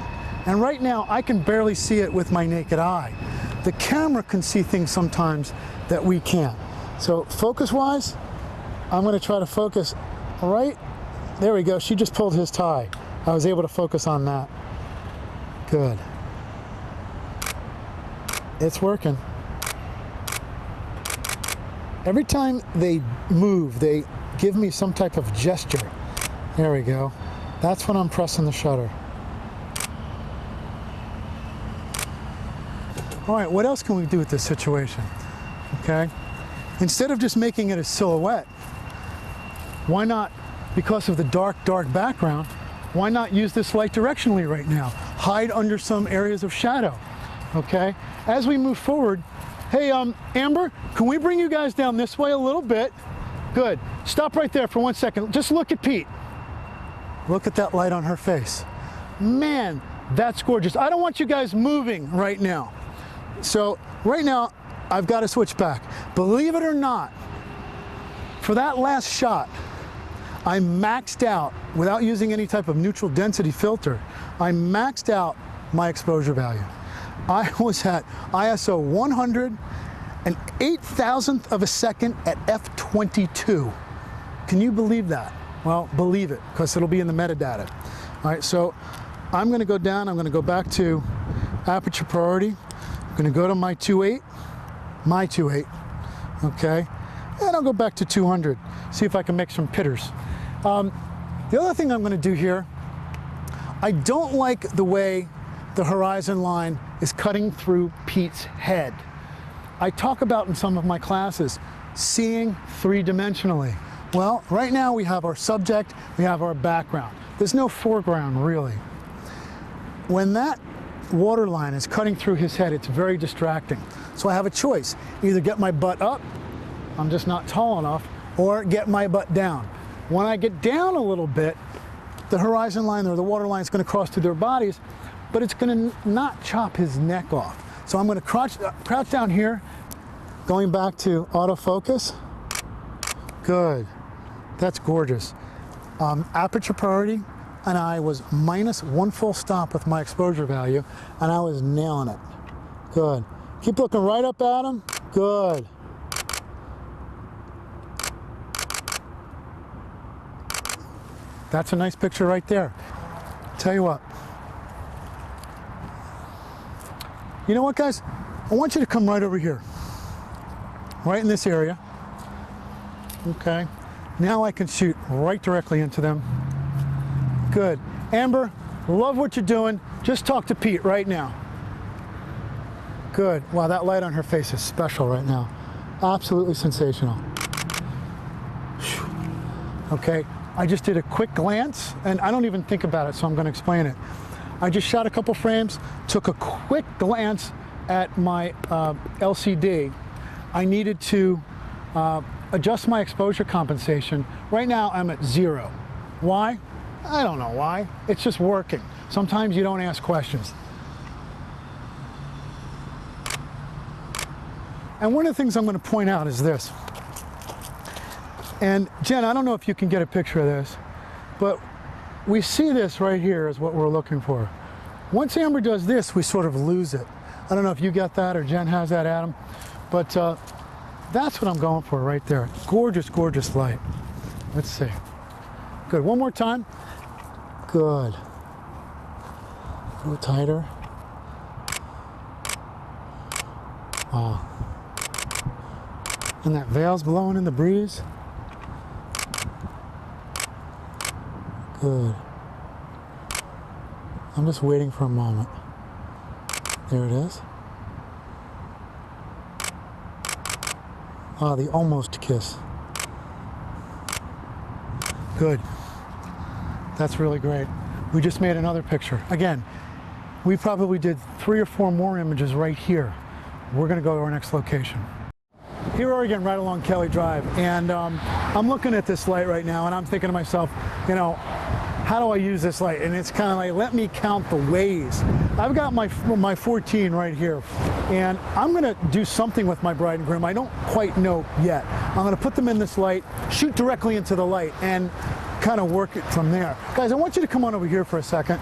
And right now, I can barely see it with my naked eye. The camera can see things sometimes that we can't. So focus-wise, I'm gonna try to focus right, there we go. She just pulled his tie. I was able to focus on that. Good. It's working. Every time they move, they give me some type of gesture. There we go. That's when I'm pressing the shutter. All right, what else can we do with this situation? Okay? Instead of just making it a silhouette, why not, because of the dark background, why not use this light directionally right now? Hide under some areas of shadow, okay? As we move forward, hey, Amber, can we bring you guys down this way a little bit? Good. Stop right there for 1 second. Just look at Pete. Look at that light on her face. Man, that's gorgeous. I don't want you guys moving right now. So right now, I've got to switch back. Believe it or not, for that last shot, I maxed out, without using any type of neutral density filter, I maxed out my exposure value. I was at ISO 100 an 8,000th of a second at f22. Can you believe that? Well, believe it, because it'll be in the metadata. All right, so I'm going to go down. I'm going to go back to aperture priority. I'm going to go to my 2.8, okay, and I'll go back to 200. See if I can make some pitters. The other thing I'm going to do here, I don't like the way the horizon line is cutting through Pete's head. I talk about in some of my classes seeing three-dimensionally. Well, right now we have our subject, we have our background. There's no foreground, really. When that water line is cutting through his head, it's very distracting. So I have a choice. Either get my butt up, I'm just not tall enough, or get my butt down. When I get down a little bit, the horizon line or the water line is going to cross through their bodies, but it's going to not chop his neck off. So I'm going to crouch down here, going back to autofocus. Good. That's gorgeous. Aperture priority, and I was -1 full stop with my exposure value, and I was nailing it. Good. Keep looking right up at him. Good. That's a nice picture right there. Tell you what. You know what, guys? I want you to come right over here. Right in this area. Okay. Now I can shoot right directly into them. Good. Amber, love what you're doing. Just talk to Pete right now. Good. Wow, that light on her face is special right now. Absolutely sensational. Okay. I just did a quick glance, and I don't even think about it, so I'm going to explain it. I just shot a couple frames, took a quick glance at my LCD. I needed to adjust my exposure compensation. Right now I'm at 0. Why? I don't know why. It's just working. Sometimes you don't ask questions. And one of the things I'm going to point out is this. And Jen, I don't know if you can get a picture of this, but we see this right here is what we're looking for. Once Amber does this, we sort of lose it. I don't know if you got that or Jen has that, Adam, but that's what I'm going for right there. Gorgeous, gorgeous light. Let's see. Good. One more time. Good. A little tighter. Wow. And that veil's blowing in the breeze. Good. I'm just waiting for a moment. There it is. Ah, the almost kiss. Good. That's really great. We just made another picture. Again, we probably did 3 or 4 more images right here. We're going to go to our next location. Here we are again, right along Kelly Drive, and I'm looking at this light right now, and I'm thinking to myself, you know, how do I use this light? And it's kind of like, let me count the ways. I've got my 14 right here, and I'm going to do something with my bride and groom. I don't quite know yet. I'm going to put them in this light, shoot directly into the light, and kind of work it from there. Guys, I want you to come on over here for a second,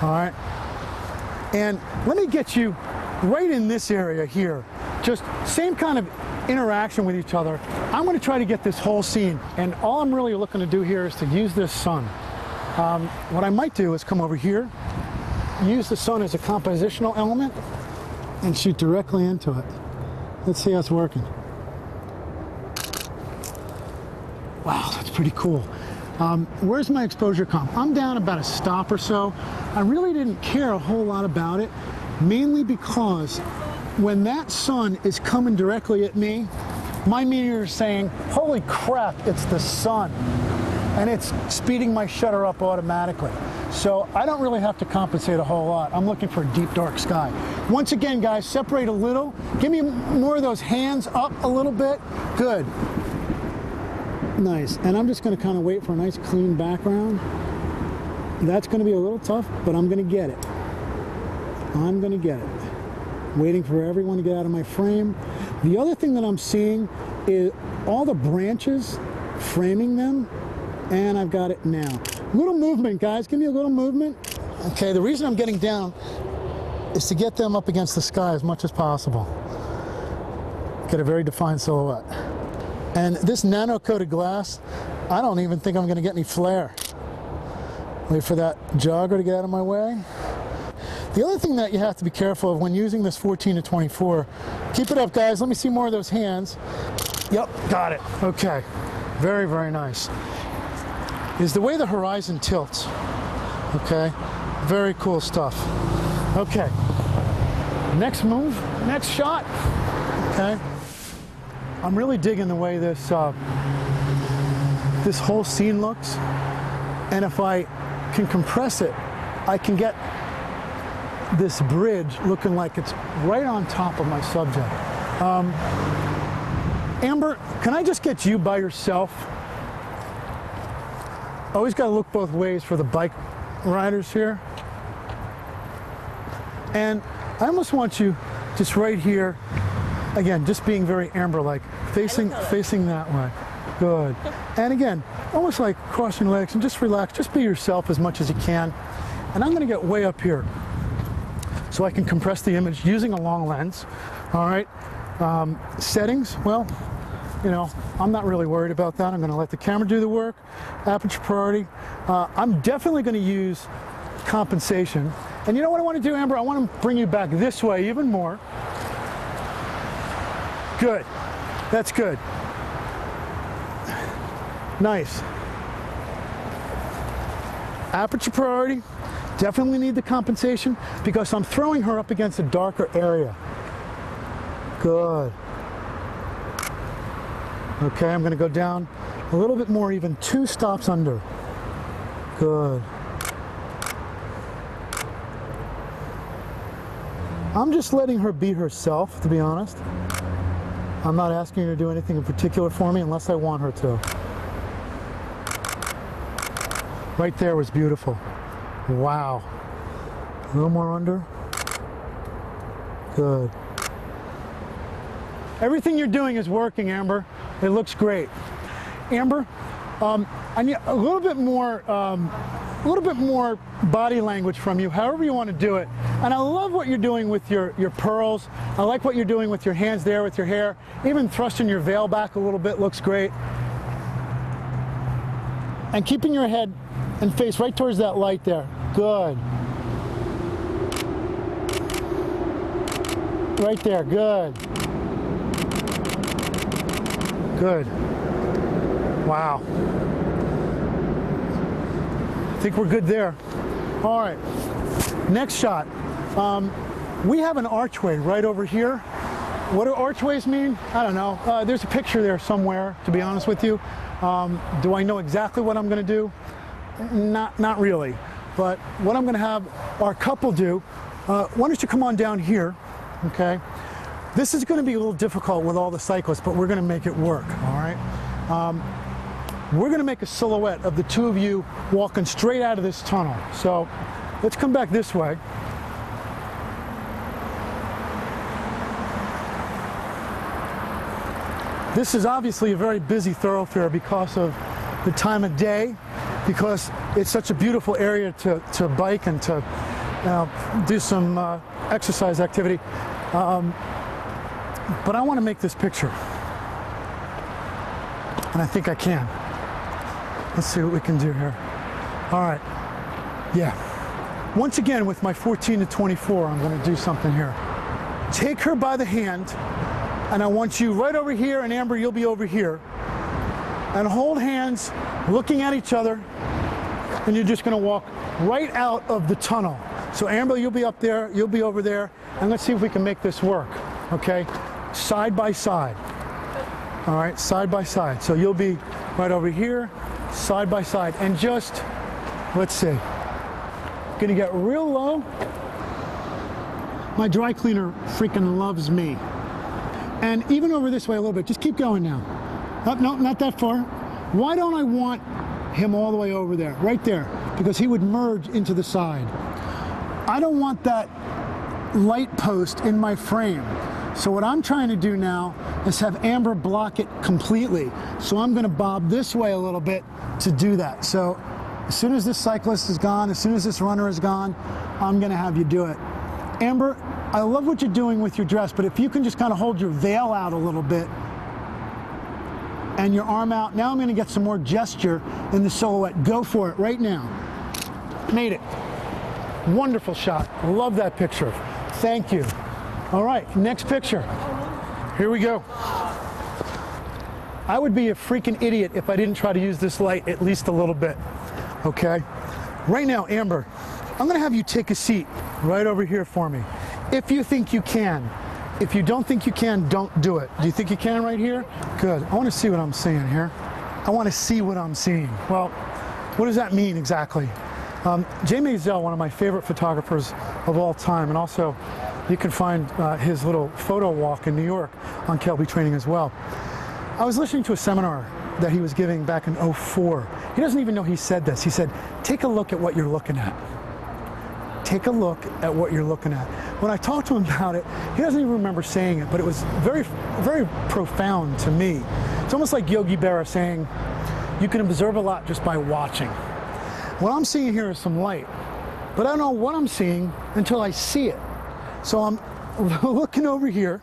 all right? And let me get you right in this area here. Just same kind of interaction with each other. I'm going to try to get this whole scene, and all I'm really looking to do here is to use this sun. What I might do is come over here, use the sun as a compositional element, and shoot directly into it. Let's see how it's working. Wow, that's pretty cool. Where's my exposure comp? I'm down about a stop or so. I really didn't care a whole lot about it, mainly because when that sun is coming directly at me, my meter is saying, holy crap, it's the sun. And it's speeding my shutter up automatically. So I don't really have to compensate a whole lot. I'm looking for a deep, dark sky. Once again, guys, separate a little. Give me more of those hands up a little bit. Good. Nice. And I'm just going to kind of wait for a nice, clean background. That's going to be a little tough, but I'm going to get it. I'm going to get it. Waiting for everyone to get out of my frame. The other thing that I'm seeing is all the branches framing them. And I've got it now. Little movement, guys. Give me a little movement. Okay, the reason I'm getting down is to get them up against the sky as much as possible. Get a very defined silhouette. And this nano-coated glass, I don't even think I'm going to get any flare. Wait for that jogger to get out of my way. The other thing that you have to be careful of when using this 14 to 24, keep it up guys, let me see more of those hands. Yep, got it. Okay, very, very nice. Is the way the horizon tilts. Okay, very cool stuff. Okay, next move, next shot. Okay, I'm really digging the way this this whole scene looks, and if I can compress it, I can get this bridge looking like it's right on top of my subject. Amber, can I just get you by yourself? Always got to look both ways for the bike riders here. And I almost want you just right here, again, just being very Amber-like, facing that way. Good. And again, almost like cross your legs and just relax, just be yourself as much as you can. And I'm going to get way up here so I can compress the image using a long lens. All right. Settings, well, you know, I'm not really worried about that. I'm going to let the camera do the work. Aperture priority. I'm definitely going to use compensation. And you know what I want to do, Amber? I want to bring you back this way even more. Good. That's good. Nice. Aperture priority. Definitely need the compensation because I'm throwing her up against a darker area. Good. Okay, I'm going to go down a little bit more, even 2 stops under. Good. I'm just letting her be herself, to be honest. I'm not asking her to do anything in particular for me unless I want her to. Right there was beautiful. Wow. A little more under. Good. Everything you're doing is working, Amber. It looks great. Amber, I need a little bit more body language from you, however you want to do it. And I love what you're doing with your pearls. I like what you're doing with your hands there, with your hair. Even thrusting your veil back a little bit looks great. And keeping your head and face right towards that light there. Good. Right there, good. Good. Wow. I think we're good there. All right, next shot. We have an archway right over here. What do archways mean? I don't know. There's a picture there somewhere, to be honest with you. Do I know exactly what I'm gonna do? Not really. But what I'm gonna have our couple do, why don't you come on down here, okay? This is going to be a little difficult with all the cyclists, but we're going to make it work, all right? We're going to make a silhouette of the two of you walking straight out of this tunnel. So let's come back this way. This is obviously a very busy thoroughfare because of the time of day, because it's such a beautiful area to bike and to do some exercise activity. But I want to make this picture, and I think I can. Let's see what we can do here. All right, yeah. Once again, with my 14 to 24, I'm going to do something here. Take her by the hand, and I want you right over here, and Amber, you'll be over here, and hold hands, looking at each other, and you're just going to walk right out of the tunnel. So Amber, you'll be up there, you'll be over there, and let's see if we can make this work, okay? Side by side. All right, side by side. So you'll be right over here, side by side, and just, let's see. Gonna get real low. My dry cleaner freaking loves me. And even over this way a little bit, just keep going now. No, not that far. Why don't I want him all the way over there, right there? Because he would merge into the side. I don't want that light post in my frame. So what I'm trying to do now is have Amber block it completely. So I'm gonna bob this way a little bit to do that. So as soon as this cyclist is gone, as soon as this runner is gone, I'm gonna have you do it. Amber, I love what you're doing with your dress, but if you can just kind of hold your veil out a little bit and your arm out. Now I'm going to get some more gesture in the silhouette. Go for it right now. Made it. Wonderful shot. Love that picture. Thank you. All right, next picture. Here we go. I would be a freaking idiot if I didn't try to use this light at least a little bit. Okay? Right now, Amber, I'm going to have you take a seat right over here for me. If you think you can. If you don't think you can, don't do it. Do you think you can right here? Good. I want to see what I'm seeing here. I want to see what I'm seeing. Well, what does that mean exactly? Jay Maisel, one of my favorite photographers of all time, and also you can find his little photo walk in New York on KLB Training as well. I was listening to a seminar that he was giving back in '04. He doesn't even know he said this. He said, take a look at what you're looking at. Take a look at what you're looking at. When I talked to him about it, he doesn't even remember saying it, but it was very, very profound to me. It's almost like Yogi Berra saying, you can observe a lot just by watching. What I'm seeing here is some light, but I don't know what I'm seeing until I see it. So I'm looking over here,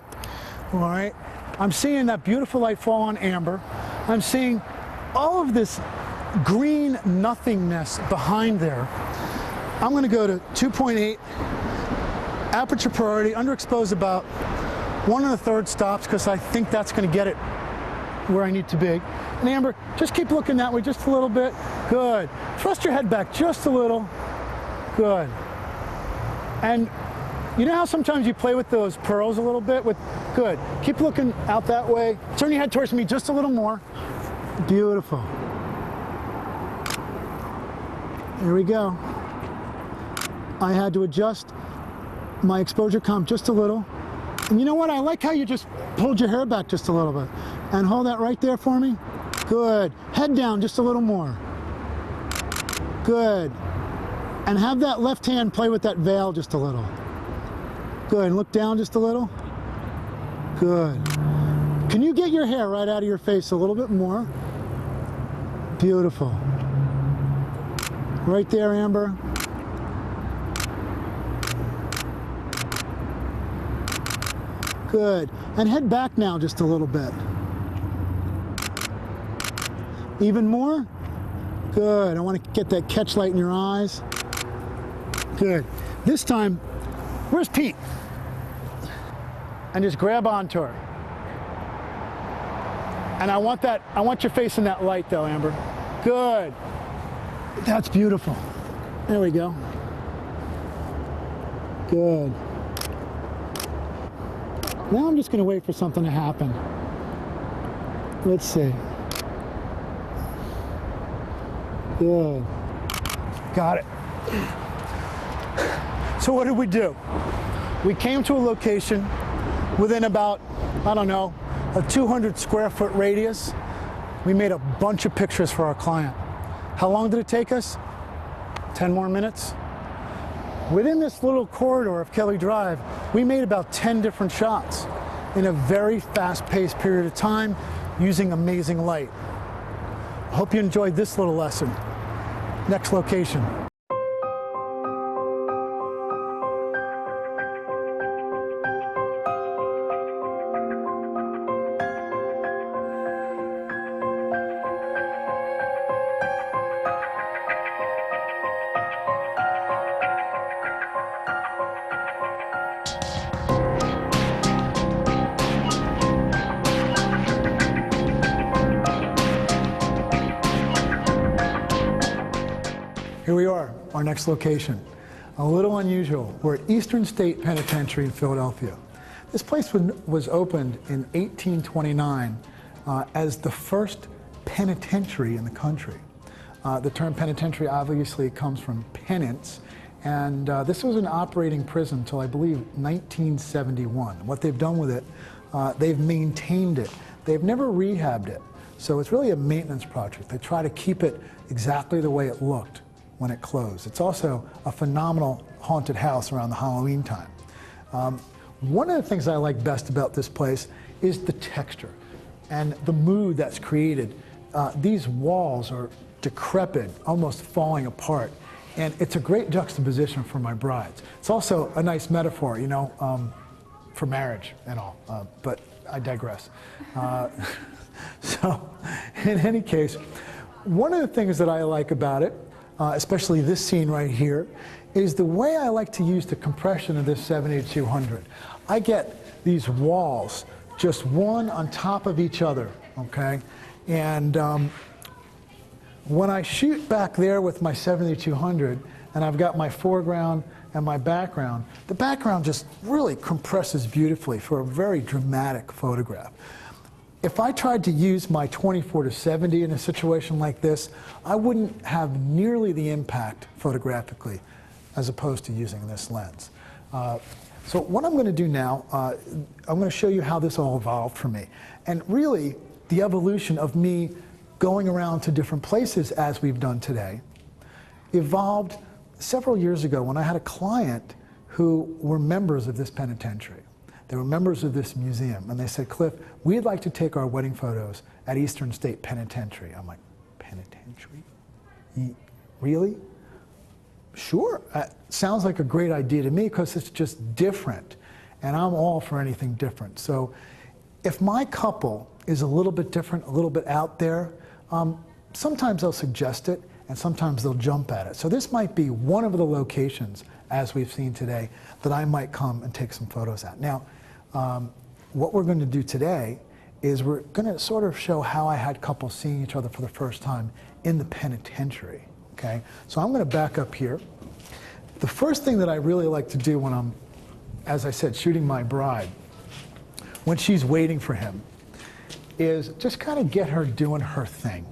all right? I'm seeing that beautiful light fall on Amber. I'm seeing all of this green nothingness behind there. I'm going to go to 2.8, aperture priority, underexposed about 1 1/3 stops because I think that's going to get it where I need to be. And Amber, just keep looking that way just a little bit. Good. Thrust your head back just a little. Good. And you know how sometimes you play with those pearls a little bit? Good. Keep looking out that way. Turn your head towards me just a little more. Beautiful. There we go. I had to adjust my exposure comp just a little. And you know what? I like how you just pulled your hair back just a little bit. And hold that right there for me. Good. Head down just a little more. Good. And have that left hand play with that veil just a little. Good. And look down just a little. Good. Can you get your hair right out of your face a little bit more? Beautiful. Right there, Amber. Good. And head back now just a little bit. Even more? Good. I want to get that catch light in your eyes. Good. This time, where's Pete? And just grab onto her. And I want your face in that light though, Amber. Good. That's beautiful. There we go. Good. Now I'm just going to wait for something to happen. Let's see. Good. Got it. So what did we do? We came to a location within about, I don't know, a 200 square foot radius. We made a bunch of pictures for our client. How long did it take us? 10 more minutes. Within this little corridor of Kelly Drive, we made about 10 different shots in a very fast-paced period of time using amazing light. I hope you enjoyed this little lesson. Next location. Here we are, our next location. A little unusual. We're at Eastern State Penitentiary in Philadelphia. This place was opened in 1829 as the first penitentiary in the country. The term penitentiary obviously comes from penance, and this was an operating prison until I believe 1971. What they've done with it, they've maintained it. They've never rehabbed it, so it's really a maintenance project. They try to keep it exactly the way it looked when it closed. It's also a phenomenal haunted house around the Halloween time. One of the things I like best about this place is the texture and the mood that's created. These walls are decrepit, almost falling apart. And it's a great juxtaposition for my brides. It's also a nice metaphor, you know, for marriage and all, but I digress. So, in any case, one of the things that I like about it, especially this scene right here, is the way I like to use the compression of this 7200. I get these walls, just one on top of each other, okay? And when I shoot back there with my 7200, and I've got my foreground and my background, the background just really compresses beautifully for a very dramatic photograph. If I tried to use my 24-70 in a situation like this, I wouldn't have nearly the impact photographically as opposed to using this lens. So what I'm going to do now, I'm going to show you how this all evolved for me. And really, the evolution of me going around to different places as we've done today evolved several years ago when I had a client who were members of this penitentiary. They were members of this museum, and they said, Cliff, we'd like to take our wedding photos at Eastern State Penitentiary. I'm like, penitentiary? Really? Sure. Sounds like a great idea to me because it's just different, and I'm all for anything different. So if my couple is a little bit different, a little bit out there, sometimes they'll suggest it, and sometimes they'll jump at it. So this might be one of the locations, as we've seen today, that I might come and take some photos at. Now, what we're going to do today is we're going to sort of show how I had couples seeing each other for the first time in the penitentiary, okay? So I'm going to back up here. The first thing that I really like to do when I'm, as I said, shooting my bride, when she's waiting for him, is just kind of get her doing her thing.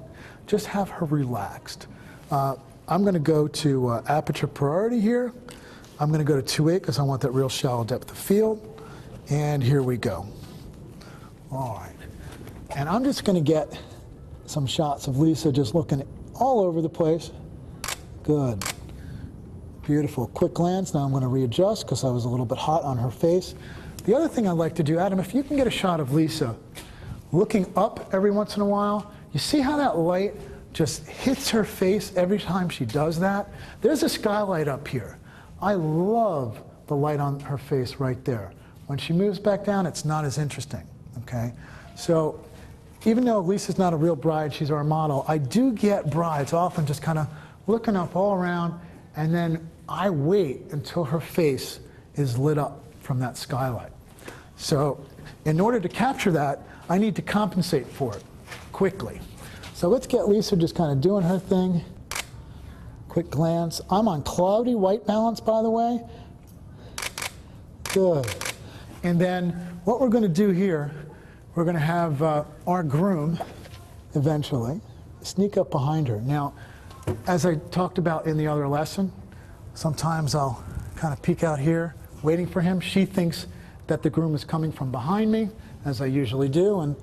Just have her relaxed. I'm going to go to aperture priority here. I'm going to go to 2.8 because I want that real shallow depth of field. And here we go. All right. And I'm just going to get some shots of Lisa just looking all over the place. Good. Beautiful. Quick glance. Now I'm going to readjust because I was a little bit hot on her face. The other thing I'd like to do, Adam, if you can get a shot of Lisa looking up every once in a while, you see how that light just hits her face every time she does that? There's a skylight up here. I love the light on her face right there. When she moves back down, it's not as interesting, okay? So even though Lisa's not a real bride, she's our model, I do get brides often just kind of looking up all around, and then I wait until her face is lit up from that skylight. So in order to capture that, I need to compensate for it quickly. So let's get Lisa just kind of doing her thing. Quick glance. I'm on cloudy white balance, by the way. Good. And then what we're going to do here, we're going to have our groom, eventually, sneak up behind her. Now, as I talked about in the other lesson, sometimes I'll kind of peek out here, waiting for him. She thinks that the groom is coming from behind me, as I usually do, and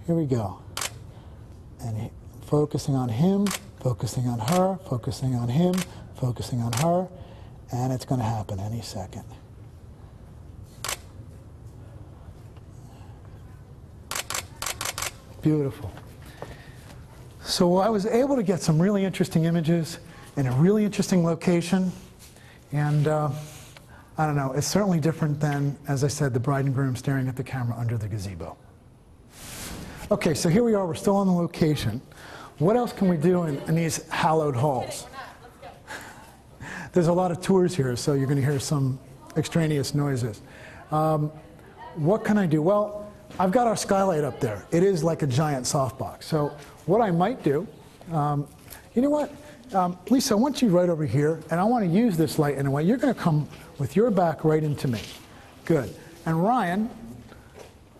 here we go. And focusing on him, focusing on her, focusing on him, focusing on her, and it's going to happen any second. Beautiful. So I was able to get some really interesting images in a really interesting location, and I don't know, it's certainly different than, as I said, the bride and groom staring at the camera under the gazebo. Okay, so here we are, we're still on the location. What else can we do in these hallowed halls? There's a lot of tours here, so you're going to hear some extraneous noises. What can I do? Well, I've got our skylight up there. It is like a giant softbox. So what I might do, you know what? Lisa, I want you right over here, and I want to use this light in a way. You're going to come with your back right into me. Good. And Ryan,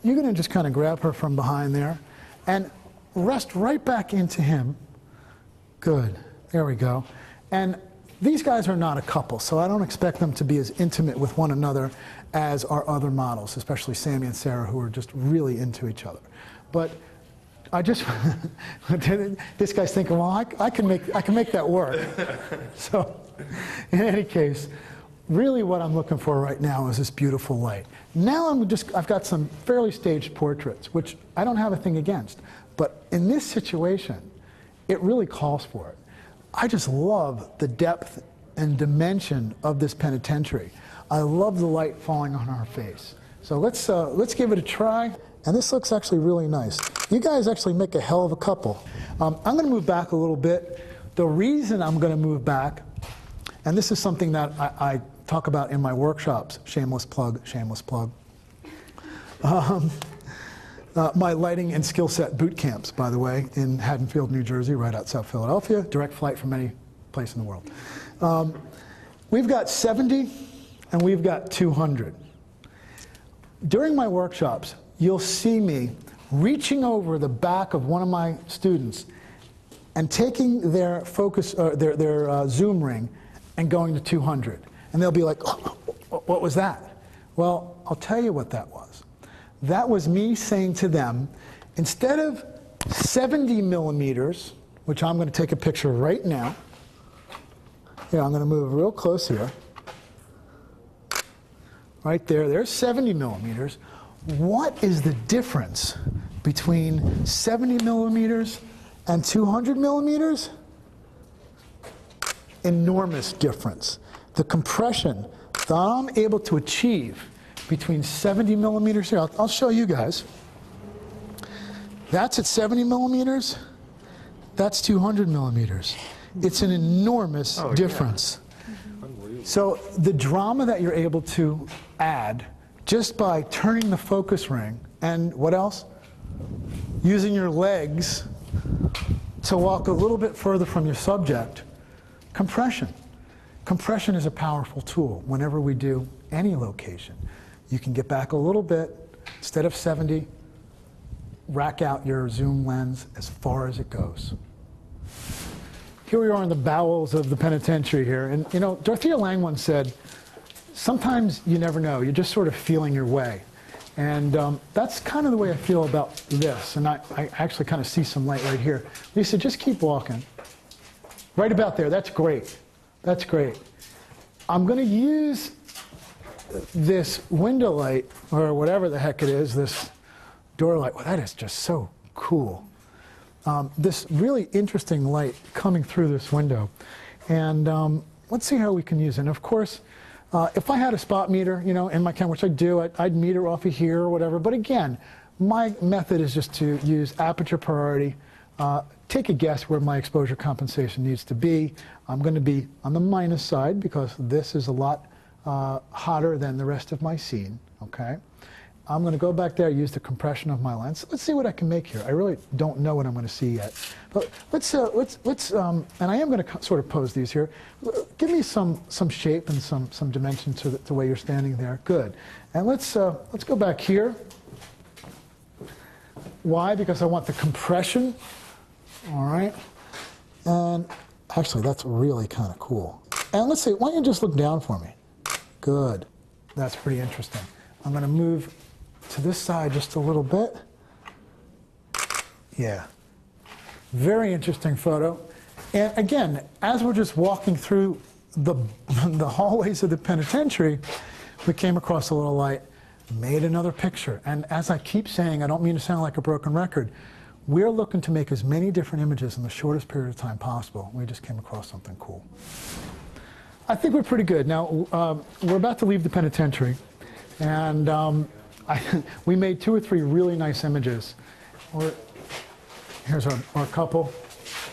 you're going to just kind of grab her from behind there and rest right back into him. Good. There we go. And these guys are not a couple, so I don't expect them to be as intimate with one another as our other models, especially Sammy and Sarah, who are just really into each other. But I just, this guy's thinking, well, I can make that work. So, in any case, really what I'm looking for right now is this beautiful light. Now I've got some fairly staged portraits, which I don't have a thing against. But in this situation, it really calls for it. I just love the depth and dimension of this penitentiary. I love the light falling on our face. So let's give it a try. And this looks actually really nice. You guys actually make a hell of a couple. I'm going to move back a little bit. The reason I'm going to move back, and this is something that I talk about in my workshops, shameless plug, shameless plug. My lighting and skill set boot camps, by the way, in Haddonfield, New Jersey, right outside Philadelphia, direct flight from any place in the world. We've got 70 and we've got 200. During my workshops, you'll see me reaching over the back of one of my students and taking their focus, their zoom ring and going to 200. And they'll be like, oh, what was that? Well, I'll tell you what that was. That was me saying to them, instead of 70 millimeters, which I'm going to take a picture right now. Yeah, I'm going to move real close here. Right there, there's 70 millimeters. What is the difference between 70 millimeters and 200 millimeters? Enormous difference. The compression that I'm able to achieve between 70 millimeters here, I'll show you guys. That's at 70 millimeters, that's 200 millimeters. It's an enormous difference. Yeah. So the drama that you're able to add just by turning the focus ring and what else? Using your legs to walk a little bit further from your subject. Compression. Compression is a powerful tool whenever we do any location. You can get back a little bit, instead of 70, rack out your zoom lens as far as it goes. Here we are in the bowels of the penitentiary here, and you know, Dorothea Lange once said, sometimes you never know, you're just sort of feeling your way. And that's kind of the way I feel about this, and I actually kind of see some light right here. Lisa, just keep walking. Right about there, that's great. That's great. I'm going to use this window light, or whatever the heck it is, this door light. Well, that is just so cool. This really interesting light coming through this window. And let's see how we can use it. And of course, if I had a spot meter, you know, in my camera, which I do, I'd meter off of here or whatever. But again, my method is just to use aperture priority. Take a guess where my exposure compensation needs to be. I'm going to be on the minus side because this is a lot hotter than the rest of my scene, okay? I'm going to go back there, use the compression of my lens. Let's see what I can make here. I really don't know what I'm going to see yet. But let's and I am going to sort of pose these here. Give me some shape and some dimension to the way you're standing there. Good. And let's go back here. Why? Because I want the compression. All right. And actually, that's really kind of cool. And let's see, why don't you just look down for me? Good. That's pretty interesting. I'm going to move to this side just a little bit. Yeah. Very interesting photo. And again, as we're just walking through the hallways of the penitentiary, we came across a little light, made another picture. And as I keep saying, I don't mean to sound like a broken record, we're looking to make as many different images in the shortest period of time possible. We just came across something cool. I think we're pretty good. Now, we're about to leave the penitentiary, and we made 2 or 3 really nice images. Here's our couple.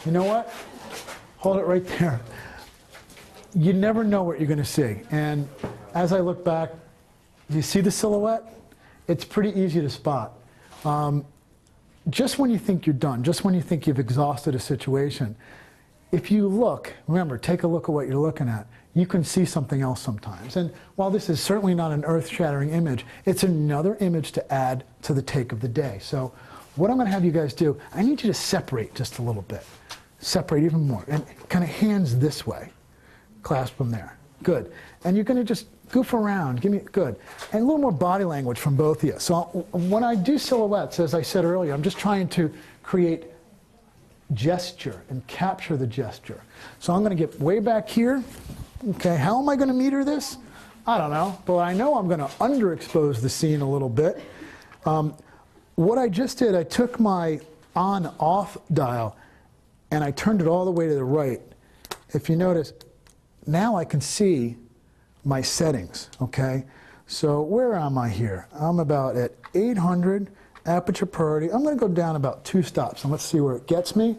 You know what? Hold it right there. You never know what you're going to see. And as I look back, do you see the silhouette? It's pretty easy to spot. Just when you think you're done, just when you think you've exhausted a situation, if you look, remember, take a look at what you're looking at, you can see something else sometimes. And while this is certainly not an earth-shattering image, it's another image to add to the take of the day. So what I'm going to have you guys do, I need you to separate just a little bit. Separate even more. And kind of hands this way. Clasp them there. Good. And you're going to just goof around. Give me, good. And a little more body language from both of you. So when I do silhouettes, as I said earlier, I'm just trying to create gesture and capture the gesture. So I'm going to get way back here. Okay, how am I going to meter this? I don't know, but I know I'm going to underexpose the scene a little bit. What I just did, I took my on-off dial and I turned it all the way to the right. If you notice, now I can see my settings, okay? So where am I here? I'm about at 800 aperture priority. I'm going to go down about 2 stops, and let's see where it gets me.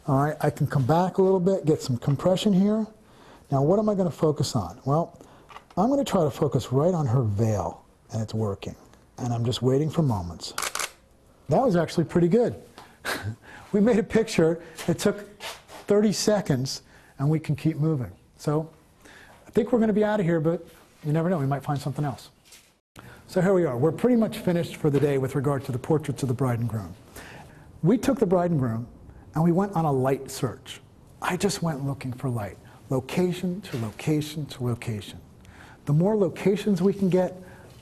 All right, I can come back a little bit, get some compression here. Now, what am I going to focus on? Well, I'm going to try to focus right on her veil, and it's working. And I'm just waiting for moments. That was actually pretty good. We made a picture. It took 30 seconds, and we can keep moving. So I think we're going to be out of here, but you never know. We might find something else. So here we are. We're pretty much finished for the day with regard to the portraits of the bride and groom. We took the bride and groom, and we went on a light search. I just went looking for light, location to location to location. The more locations we can get,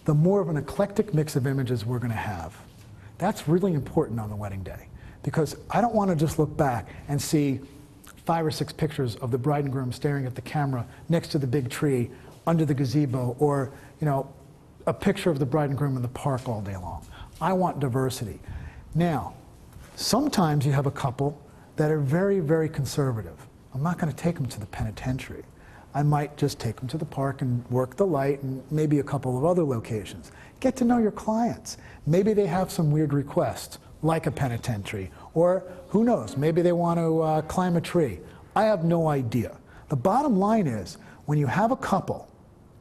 the more of an eclectic mix of images we're going to have. That's really important on the wedding day, because I don't want to just look back and see 5 or 6 pictures of the bride and groom staring at the camera next to the big tree under the gazebo, or a picture of the bride and groom in the park all day long. I want diversity. Now, sometimes you have a couple that are very, very conservative. I'm not going to take them to the penitentiary. I might just take them to the park and work the light and maybe a couple of other locations. Get to know your clients. Maybe they have some weird requests, like a penitentiary, or who knows, maybe they want to climb a tree. I have no idea. The bottom line is, when you have a couple,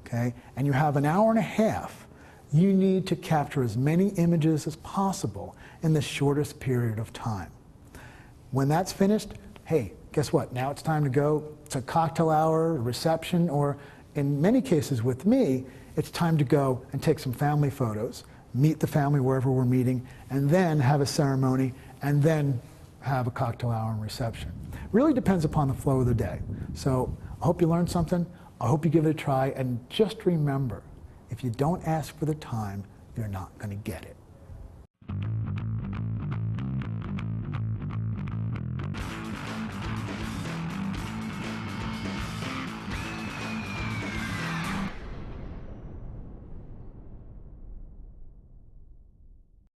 okay, and you have an hour and a half, you need to capture as many images as possible in the shortest period of time. When that's finished, hey, guess what? Now it's time to go to cocktail hour, reception, or in many cases with me, it's time to go and take some family photos, meet the family wherever we're meeting, and then have a ceremony, and then have a cocktail hour and reception. Really depends upon the flow of the day. So I hope you learned something. I hope you give it a try, and just remember, if you don't ask for the time, you're not going to get it.